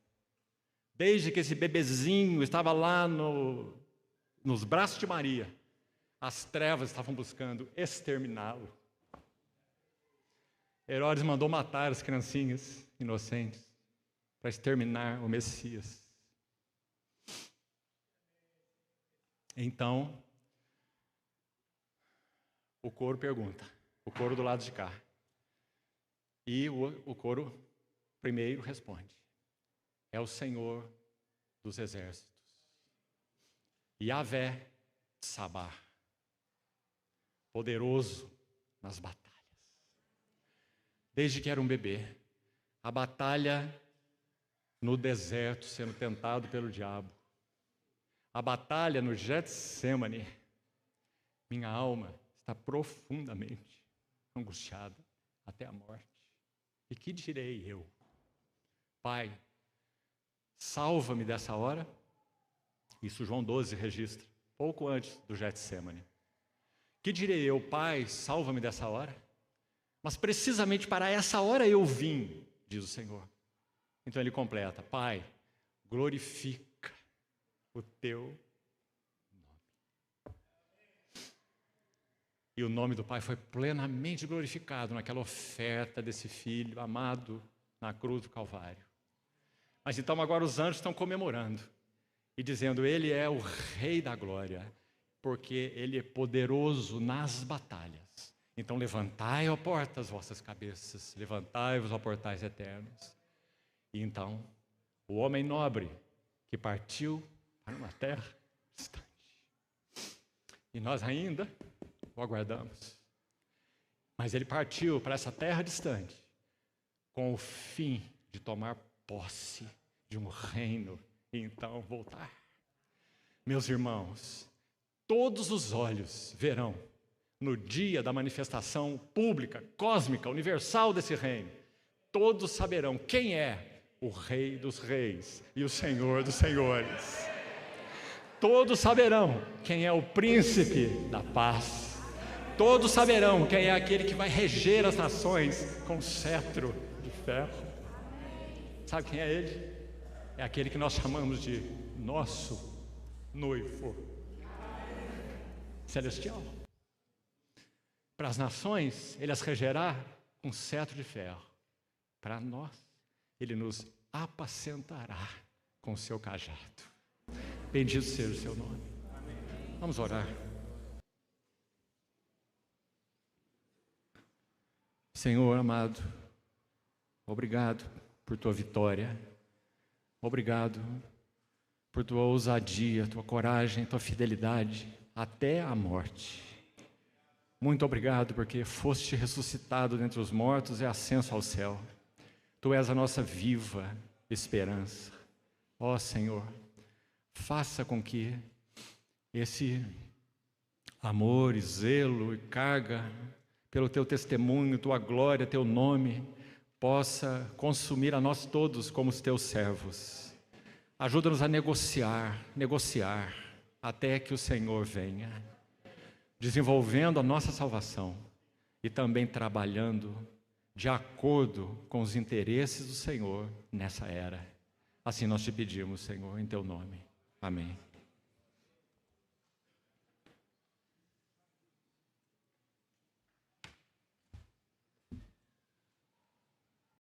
Desde que esse bebezinho estava lá nos braços de Maria, as trevas estavam buscando exterminá-lo. Herodes mandou matar as criancinhas inocentes para exterminar o Messias. Então, o coro pergunta, o coro do lado de cá. E o coro primeiro responde, é o Senhor dos exércitos. Yahvé Sabá, poderoso nas batalhas. Desde que era um bebê, a batalha no deserto sendo tentado pelo diabo, a batalha no Getsemane, minha alma está profundamente angustiada até a morte. E que direi eu? Pai, salva-me dessa hora. Isso João 12 registra, pouco antes do Getsêmani. Que direi eu, Pai, salva-me dessa hora? Mas precisamente para essa hora eu vim, diz o Senhor. Então ele completa: Pai, glorifica o teu nome. E o nome do Pai foi plenamente glorificado naquela oferta desse Filho amado na cruz do Calvário. Mas então agora os anjos estão comemorando e dizendo: Ele é o Rei da glória, porque Ele é poderoso nas batalhas. Então levantai, ó portas, as vossas cabeças, levantai-vos, ó portais eternos. E então, o homem nobre que partiu para uma terra distante. E nós ainda o aguardamos. Mas ele partiu para essa terra distante com o fim de tomar posse de um reino e então voltar. Meus irmãos, todos os olhos verão no dia da manifestação pública, cósmica, universal desse reino. Todos saberão quem é o Rei dos Reis e o Senhor dos Senhores. Todos saberão quem é o Príncipe da Paz. Todos saberão quem é aquele que vai reger as nações com cetro de ferro. Sabe quem é ele? É aquele que nós chamamos de nosso noivo celestial. Para as nações, ele as regerá com cetro de ferro. Para nós, ele nos apacentará com o seu cajado. Bendito seja o seu nome. Vamos orar. Senhor amado, obrigado por tua vitória. Obrigado por tua ousadia, tua coragem, tua fidelidade até a morte. Muito obrigado porque foste ressuscitado dentre os mortos e ascenso ao céu. Tu és a nossa viva esperança. Ó Senhor, faça com que esse amor e zelo e carga pelo teu testemunho, tua glória, teu nome, possa consumir a nós todos como os teus servos. Ajuda-nos a negociar até que o Senhor venha, desenvolvendo a nossa salvação e também trabalhando de acordo com os interesses do Senhor nessa era. Assim nós te pedimos, Senhor, em teu nome. Amém.